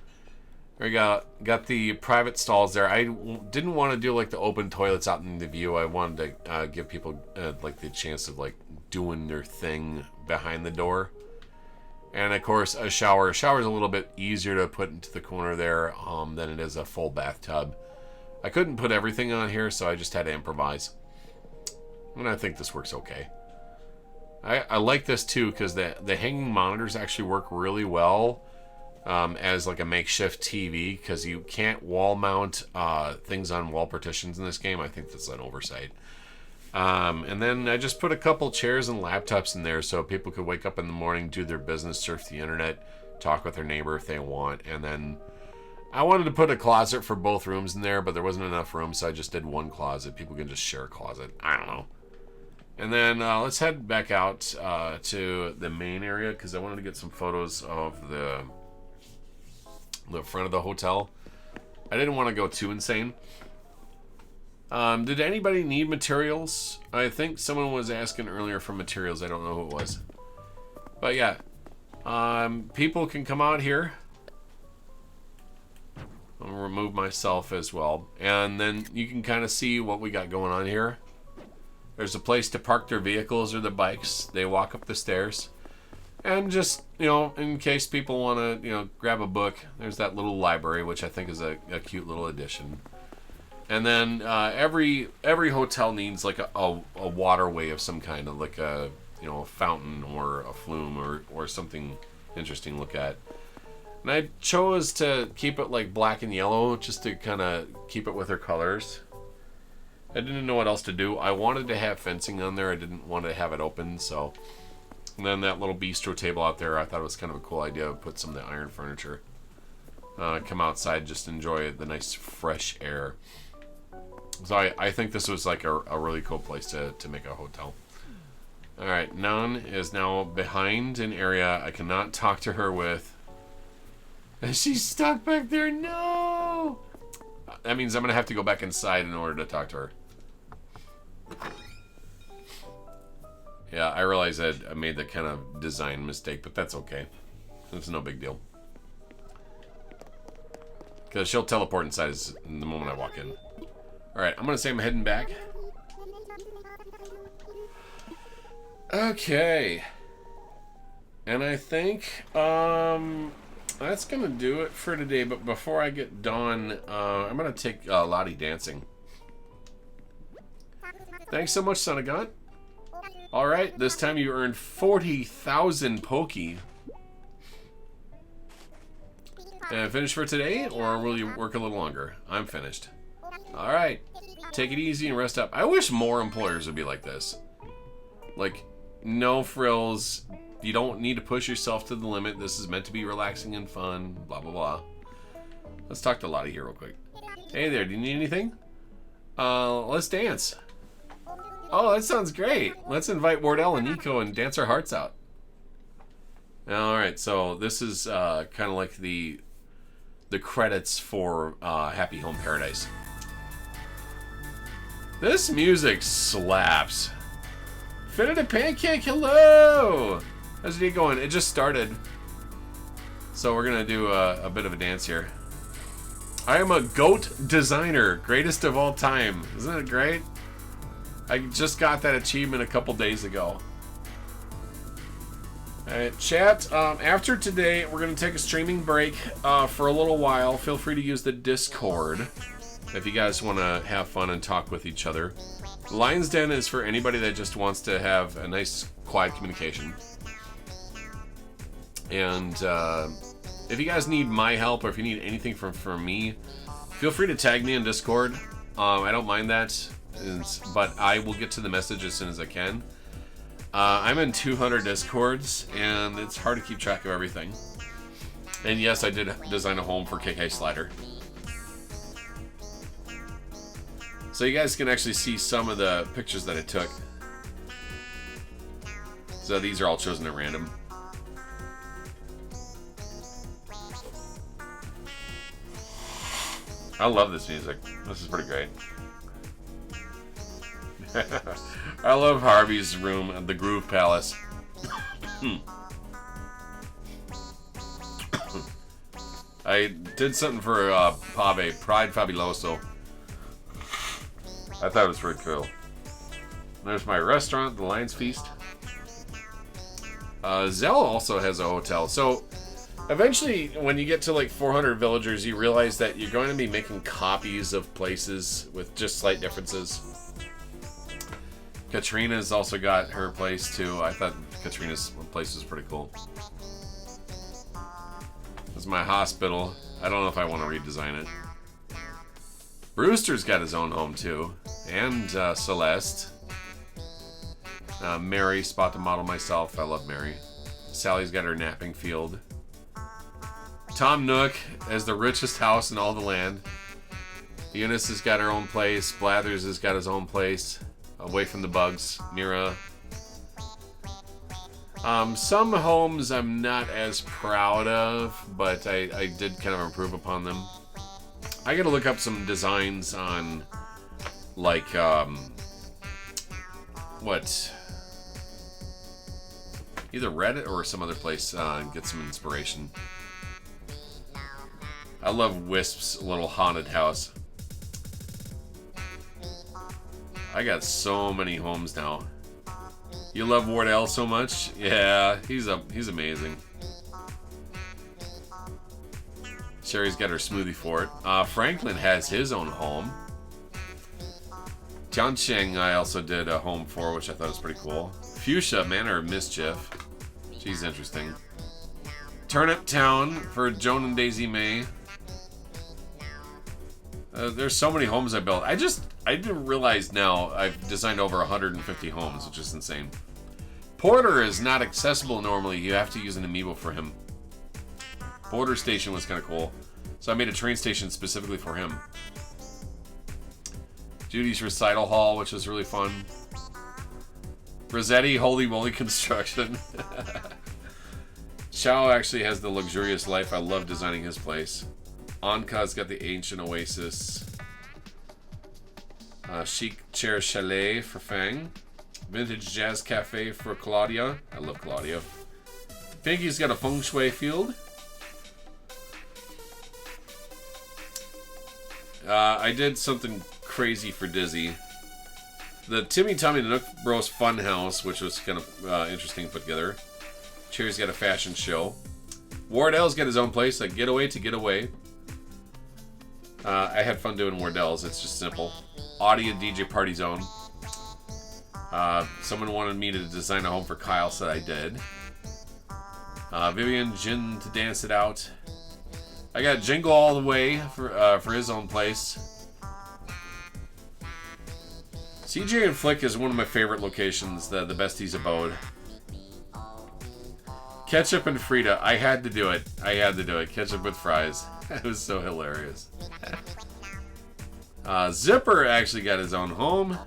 we got the private stalls there. I didn't want to do like the open toilets out in the view. I wanted to give people like the chance of like doing their thing behind the door. And of course, a shower. A shower is a little bit easier to put into the corner there than it is a full bathtub. I couldn't put everything on here, so I just had to improvise. And I think this works okay. I like this too because the hanging monitors actually work really well as like a makeshift TV, because you can't wall mount things on wall partitions in this game. I think that's an oversight. And then I just put a couple chairs and laptops in there so people could wake up in the morning, do their business, surf the internet, talk with their neighbor if they want. And then I wanted to put a closet for both rooms in there, but there wasn't enough room, so I just did one closet. People can just share a closet. I don't know. And then let's head back out to the main area, because I wanted to get some photos of the front of the hotel. I didn't want to go too insane. Did anybody need materials? I think someone was asking earlier for materials. I don't know who it was. But yeah, people can come out here. I'll remove myself as well. And then you can kind of see what we got going on here. There's a place to park their vehicles or the bikes. They walk up the stairs. And just, you know, in case people want to, you know, grab a book, there's that little library, which I think is a cute little addition. And then every hotel needs like a waterway of some kind, of like a, you know, a fountain or a flume or something interesting to look at. And I chose to keep it like black and yellow just to kind of keep it with their colors. I didn't know what else to do. I wanted to have fencing on there. I didn't want to have it open, so. And then that little bistro table out there, I thought it was kind of a cool idea to put some of the iron furniture. Come outside, just enjoy the nice fresh air. So I think this was like a really cool place to make a hotel. Alright, Nan is now behind an area I cannot talk to her with. And she's stuck back there. No! That means I'm going to have to go back inside in order to talk to her. Yeah, I realize I made that kind of design mistake, but that's okay. It's no big deal. Because she'll teleport inside the moment I walk in. Alright, I'm going to say I'm heading back. Okay. And I think that's going to do it for today. But before I get done, I'm going to take Lottie dancing. Thanks so much, Sonagon. Alright, this time you earned 40,000 Poki. And finished for today, or will you work a little longer? I'm finished. Alright, take it easy and rest up. I wish more employers would be like this. Like, no frills. You don't need to push yourself to the limit. This is meant to be relaxing and fun. Blah, blah, blah. Let's talk to Lottie here real quick. Hey there, do you need anything? Let's dance. Oh, that sounds great. Let's invite Wardell and Nico and dance our hearts out. Alright, so this is kind of like the credits for Happy Home Paradise. This music slaps. Finita Pancake, hello! How's your day going? It just started. So we're going to do a bit of a dance here. I am a goat designer, greatest of all time. Isn't it great? I just got that achievement a couple days ago. Alright, chat, after today, we're going to take a streaming break for a little while. Feel free to use the Discord if you guys want to have fun and talk with each other. Lion's Den is for anybody that just wants to have a nice, quiet communication. And if you guys need my help or if you need anything from me, feel free to tag me in Discord. I don't mind that. But I will get to the message as soon as I can. I'm in 200 Discords, and it's hard to keep track of everything. And yes, I did design a home for KK Slider. So you guys can actually see some of the pictures that I took. So these are all chosen at random. I love this music. This is pretty great. I love Harvey's room at the Groove Palace. I did something for Pave, Pride Fabuloso. I thought it was pretty cool. There's my restaurant, the Lion's Feast. Zell also has a hotel. So eventually, when you get to like 400 villagers, you realize that you're going to be making copies of places with just slight differences. Katrina's also got her place too. I thought Katrina's place was pretty cool. This is my hospital. I don't know if I want to redesign it. Brewster's got his own home too. And Celeste. Mary, spot to model myself. I love Mary. Sally's got her napping field. Tom Nook has the richest house in all the land. Eunice has got her own place. Blathers has got his own place. Away from the bugs. Mira. Some homes I'm not as proud of, but I did kind of improve upon them. I gotta look up some designs on, like, either Reddit or some other place, and get some inspiration. I love Wisp's little haunted house. I got so many homes now. You love Wardell so much? Yeah, he's amazing. Sherry's got her smoothie fort. Franklin has his own home. Tianqing I also did a home for, which I thought was pretty cool. Fuchsia, Manor of Mischief. She's interesting. Turnip Town for Joan and Daisy May. There's so many homes I built. I didn't realize now I've designed over 150 homes, which is insane. Porter is not accessible normally. You have to use an amiibo for him. Porter Station was kind of cool. So I made a train station specifically for him. Judy's Recital Hall, which was really fun. Rossetti, Holy Moly Construction. Chao actually has the luxurious life. I love designing his place. Anka's got the ancient oasis. Chic Chair Chalet for Fang. Vintage Jazz Cafe for Claudia. I love Claudia. Pinky's got a feng shui field. I did something crazy for Dizzy. The Timmy Tommy the Nook Bros Fun House, which was kind of interesting to put together. Cherry's got a fashion show. Wardell's got his own place, like Getaway to Get Away. I had fun doing Wardell's. It's just simple. Audi and DJ Party Zone. Someone wanted me to design a home for Kyle, so I did. Vivian Jin to dance it out. I got Jingle All the Way for his own place. CJ and Flick is one of my favorite locations, the Besties Abode. Ketchup and Frida. I had to do it. Ketchup with fries. It was so hilarious. Zipper actually got his own home.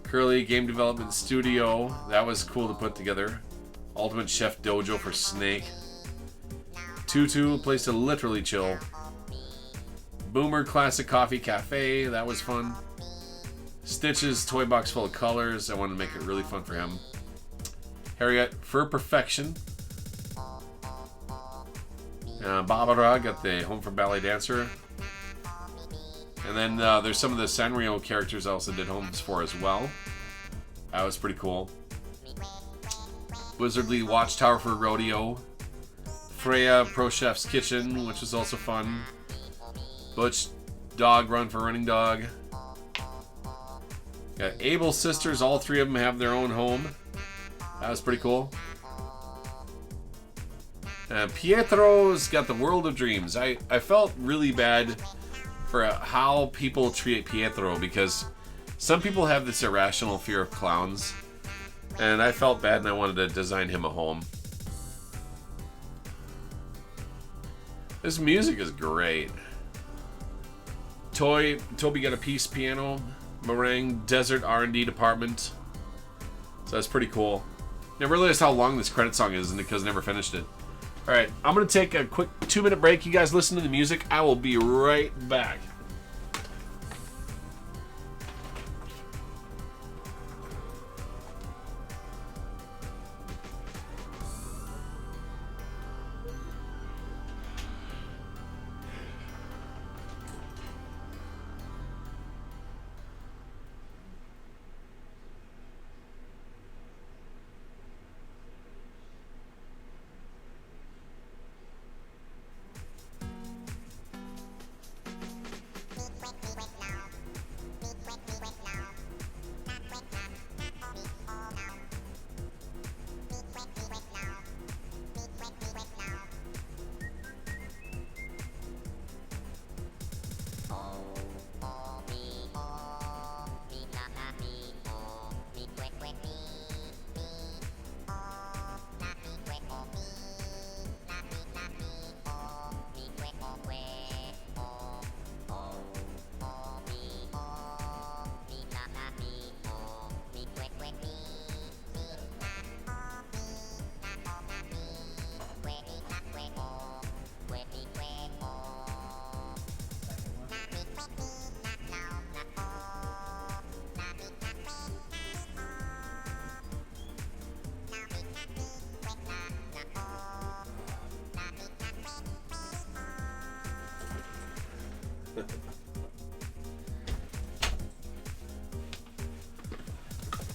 Curly Game Development Studio. That was cool to put together. Ultimate Chef Dojo for Snake. Tutu, a place to literally chill. Boomer Classic Coffee Cafe. That was fun. Stitch's Toy Box full of colors. I wanted to make it really fun for him. Harriet for Perfection. Barbara got the Home for Ballet Dancer. And then there's some of the Sanrio characters I also did homes for as well. That was pretty cool. Wizardly Watchtower for Rodeo. Freya Pro Chef's Kitchen, which was also fun. Butch Dog Run for Running Dog. Got Able Sisters, all three of them have their own home. That was pretty cool. Pietro's got the World of Dreams. I felt really bad for how people treat Pietro, because some people have this irrational fear of clowns, and I felt bad and I wanted to design him a home. This music is great. Toby got a Peace Piano. Meringue Desert R&D Department. So that's pretty cool. Never realized how long this credit song is, and because I never finished it. Alright, I'm going to take a quick 2-minute break. You guys listen to the music. I will be right back.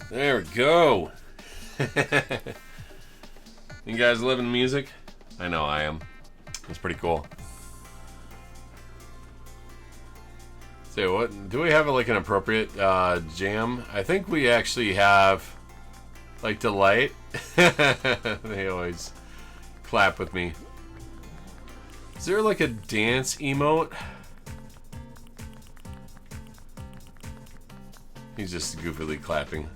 There we go. You guys loving music? I know I am. It's pretty cool. So what do we have like an appropriate jam? I think we actually have like Delight. They always clap with me. Is there like a dance emote? He's just goofily clapping.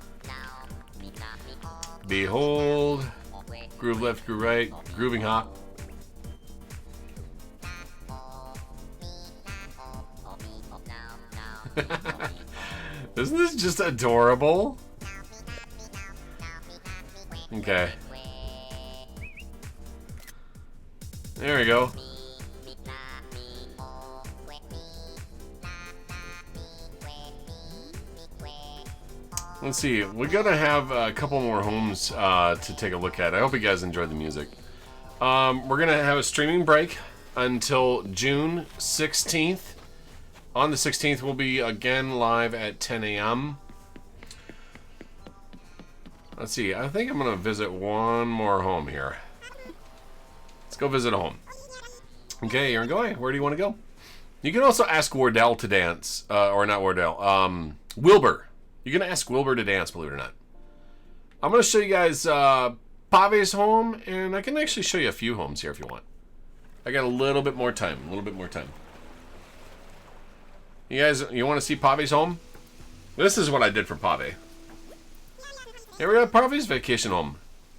Behold. Groove left, groove right. Grooving hop. Isn't this just adorable? Okay. There we go. Let's see. We're gonna have a couple more homes to take a look at. I hope you guys enjoyed the music. We're gonna have a streaming break until June 16th. On the 16th, we'll be again live at 10 a.m. Let's see. I think I'm gonna visit one more home here. Let's go visit a home. Okay, you're going. Where do you want to go? You can also ask Wardell to dance, or not Wardell. Wilbur. You're going to ask Wilbur to dance, believe it or not. I'm going to show you guys Pave's home, and I can actually show you a few homes here if you want. I got a little bit more time, You guys, you want to see Pave's home? This is what I did for Pave. Here we got Pave's vacation home.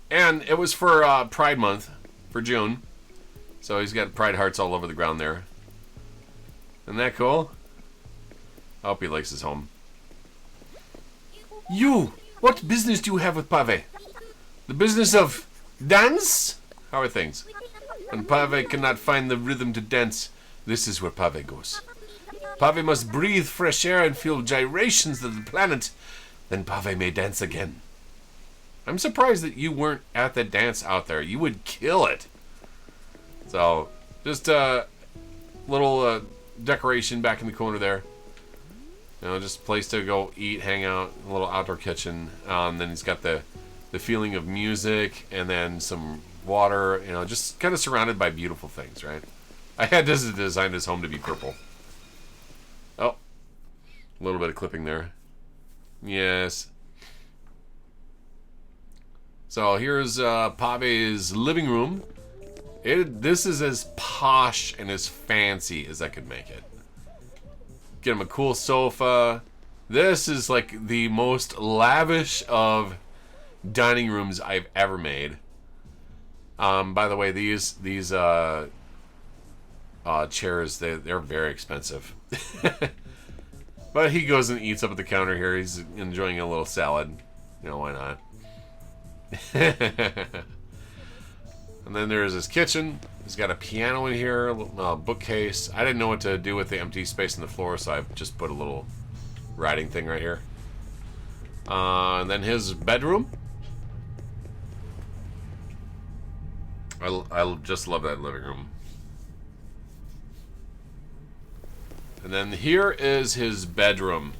And it was for Pride Month, for June. So he's got pride hearts all over the ground there. Isn't that cool? I hope he likes his home. You! What business do you have with Pave? The business of dance? How are things? When Pave cannot find the rhythm to dance, this is where Pave goes. Pave must breathe fresh air and feel gyrations of the planet. Then Pave may dance again. I'm surprised that you weren't at the dance out there. You would kill it. So, just a little decoration back in the corner there. You know, just a place to go eat, hang out, a little outdoor kitchen. Then he's got the feeling of music and then some water, you know, just kind of surrounded by beautiful things, right? I had to design this home to be purple. Oh, a little bit of clipping there. Yes. So here's Pave's living room. This is as posh and as fancy as I could make it. Get him a cool sofa. This is like the most lavish of dining rooms I've ever made. By the way, these chairs, they're very expensive. But he goes and eats up at the counter here. He's enjoying a little salad. You know, why not? And then there's his kitchen. He's got a piano in here, a bookcase. I didn't know what to do with the empty space in the floor, so I just put a little writing thing right here. And then his bedroom. I just love that living room. And then here is his bedroom.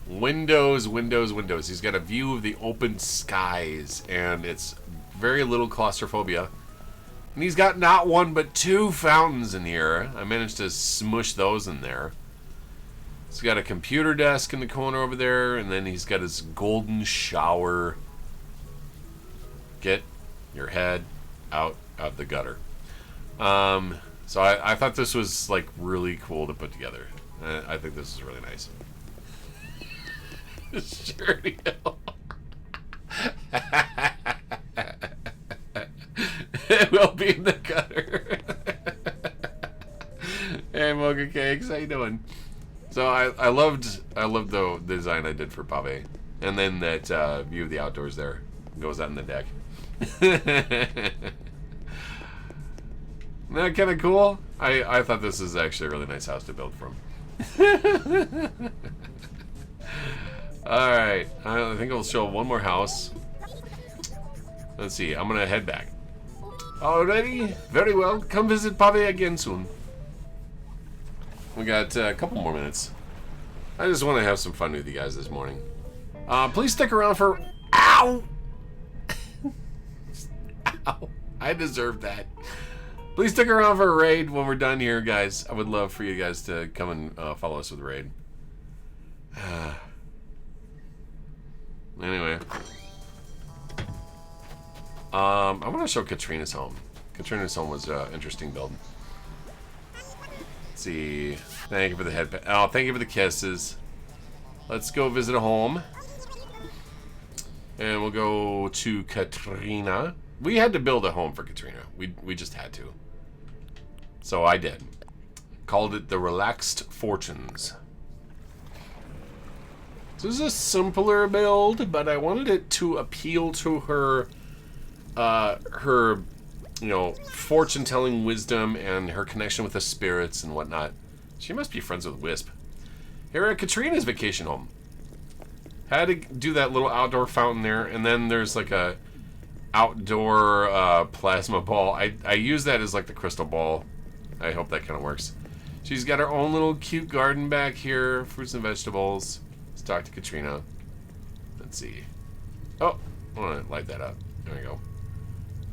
Windows, windows, windows. He's got a view of the open skies, and it's very little claustrophobia. And he's got not one but two fountains in here. I managed to smush those in there. He's got a computer desk in the corner over there, and then he's got his golden shower. Get your head out of the gutter. So I thought this was like really cool to put together. I think this is really nice. Sure. It will be in the gutter. Hey, Mocha Cakes, how you doing? So I loved the design I did for Pave, and then that view of the outdoors there goes out on the deck. Isn't that kind of cool? I thought this is actually a really nice house to build from. Alright, I think I'll show one more house. Let's see, I'm gonna head back. Alrighty, very well. Come visit Pave again soon. We got a couple more minutes. I just want to have some fun with you guys this morning. Please stick around for... Ow! Ow. I deserve that. Please stick around for a raid when we're done here, guys. I would love for you guys to come and follow us with a raid. Anyway. I want to show Katrina's home. Katrina's home was an interesting build. Let's see. Thank you for the head. Oh, thank you for the kisses. Let's go visit a home. And we'll go to Katrina. We had to build a home for Katrina. We just had to. So I did. Called it the Relaxed Fortunes. So this is a simpler build, but I wanted it to appeal to her, you know, fortune-telling wisdom and her connection with the spirits and whatnot. She must be friends with Wisp. Here at Katrina's vacation home. Had to do that little outdoor fountain there, and then there's like a outdoor plasma ball. I use that as like the crystal ball. I hope that kind of works. She's got her own little cute garden back here, fruits and vegetables. Let's talk to Katrina. Let's see. Oh, I want to light that up. There we go.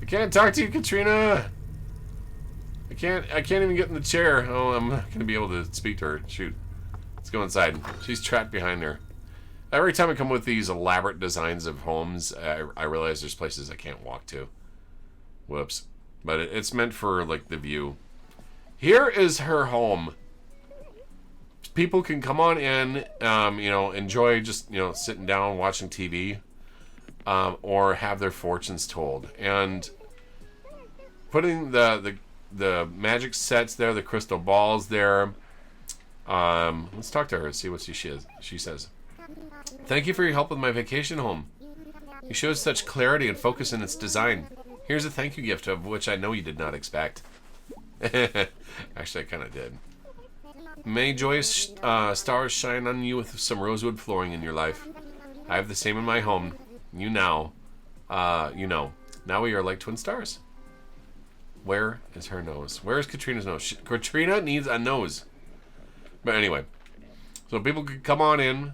I can't talk to you, Katrina. I can't even get in the chair. Oh, I'm not gonna be able to speak to her. Shoot. Let's go inside. She's trapped behind there. Every time I come with these elaborate designs of homes, I realize there's places I can't walk to. Whoops. But it's meant for, like, the view. Here is her home. People can come on in, you know, enjoy just, you know, sitting down, watching TV, or have their fortunes told. And putting the magic sets there, the crystal balls there. Let's talk to her and see what she says. Thank you for your help with my vacation home. You showed such clarity and focus in its design. Here's a thank you gift of which I know you did not expect. Actually, I kind of did. May joyous stars shine on you with some rosewood flooring in your life. I have the same in my home. You know. Now we are like twin stars. Where is her nose? Where is Katrina's nose? Katrina needs a nose. But anyway. So people could come on in.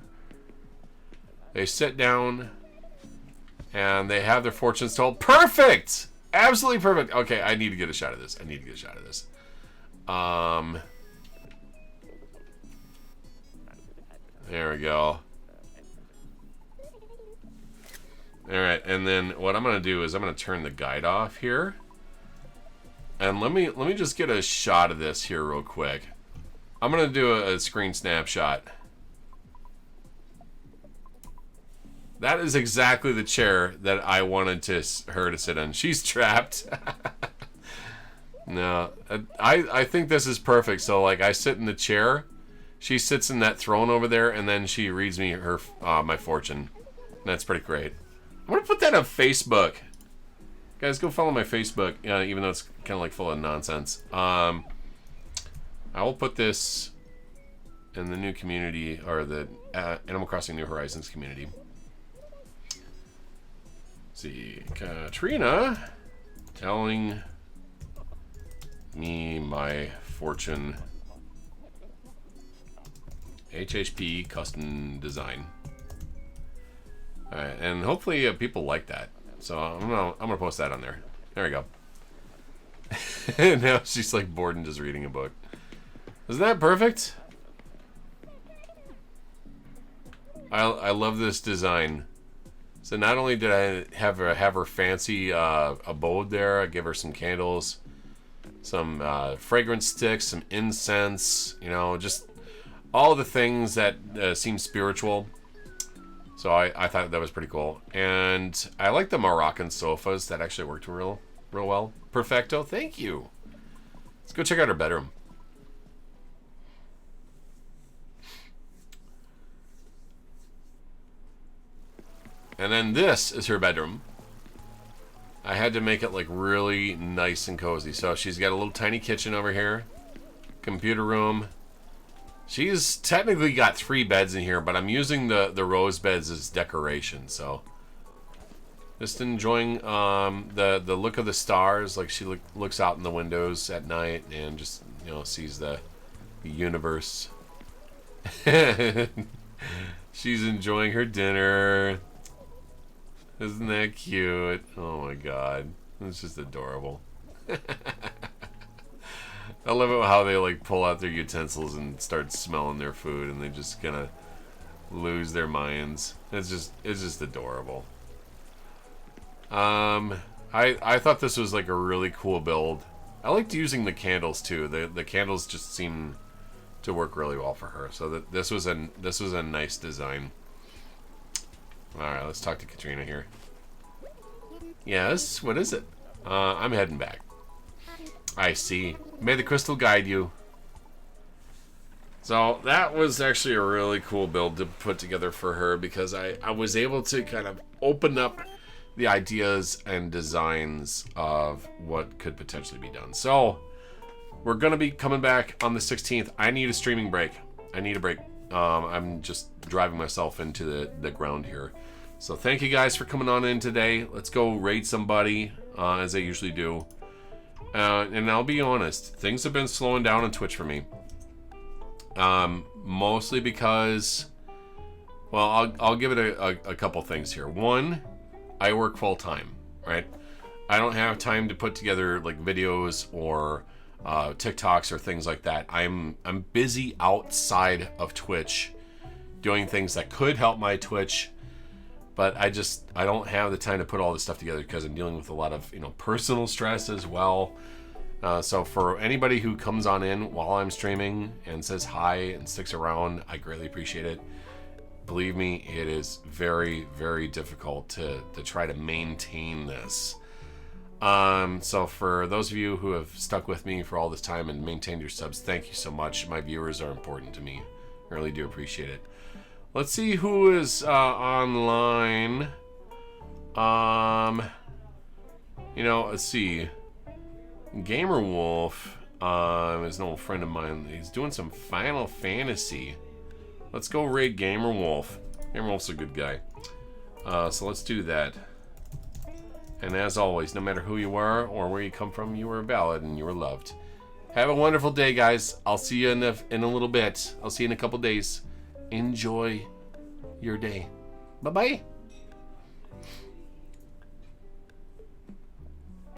They sit down. And they have their fortunes told. Perfect! Absolutely perfect. Okay, I need to get a shot of this. There we go. Alright, and then what I'm going to do is I'm going to turn the guide off here. And let me just get a shot of this here real quick. I'm going to do a screen snapshot. That is exactly the chair that I wanted her to sit in. She's trapped. No, I think this is perfect. So, like, I sit in the chair. She sits in that throne over there, and then she reads me her my fortune. That's pretty great. I'm going to put that on Facebook. Guys, go follow my Facebook, even though it's kind of like full of nonsense. I will put this in the new community, or the Animal Crossing New Horizons community. Let's see, Katrina telling me my fortune. HHP custom design. Alright, and hopefully people like that. So I'm gonna post that on there. There we go. Now she's like bored and just reading a book. Isn't that perfect? I love this design. So not only did I have her fancy abode there, I give her some candles, some fragrance sticks, some incense, you know, just all the things that seem spiritual. So I thought that was pretty cool. And I like the Moroccan sofas. That actually worked real well. Perfecto. Thank you. Let's go check out her bedroom. And then this is her bedroom. I had to make it like really nice and cozy. So she's got a little tiny kitchen over here. Computer room. She's technically got 3 beds in here, but I'm using the rose beds as decoration. So just enjoying the look of the stars. Like she looks out in the windows at night and just, you know, sees the universe. She's enjoying her dinner. Isn't that cute? Oh my god. It's just adorable. I love it how they like pull out their utensils and start smelling their food and they just kind of lose their minds. It's just adorable. I thought this was like a really cool build. I liked using the candles too. The candles just seem to work really well for her. So this was a nice design. All right, let's talk to Katrina here. Yes, what is it? I'm heading back. I see. May the crystal guide you. So that was actually a really cool build to put together for her because I was able to kind of open up the ideas and designs of what could potentially be done. So we're going to be coming back on the 16th. I need a streaming break. I need a break. I'm just driving myself into the ground here. So thank you guys for coming on in today. Let's go raid somebody, as I usually do. And I'll be honest, things have been slowing down on Twitch for me. Mostly because, well, I'll give it a couple things here. One, I work full time, right? I don't have time to put together like videos or TikToks or things like that. I'm busy outside of Twitch doing things that could help my Twitch, but I don't have the time to put all this stuff together because I'm dealing with a lot of personal stress as well. So for anybody who comes on in while I'm streaming and says hi and sticks around, I greatly appreciate it. Believe me, it is very, very difficult to try to maintain this. So for those of you who have stuck with me for all this time and maintained your subs, thank you so much. My viewers are important to me. I really do appreciate it. Let's see who is online. Let's see. Gamer Wolf is an old friend of mine. He's doing some Final Fantasy. Let's go raid Gamer Wolf. Gamer Wolf's a good guy. So let's do that. And as always, no matter who you are or where you come from, you are valid and you are loved. Have a wonderful day, guys. I'll see you in a little bit. I'll see you in a couple days. Enjoy your day. Bye-bye.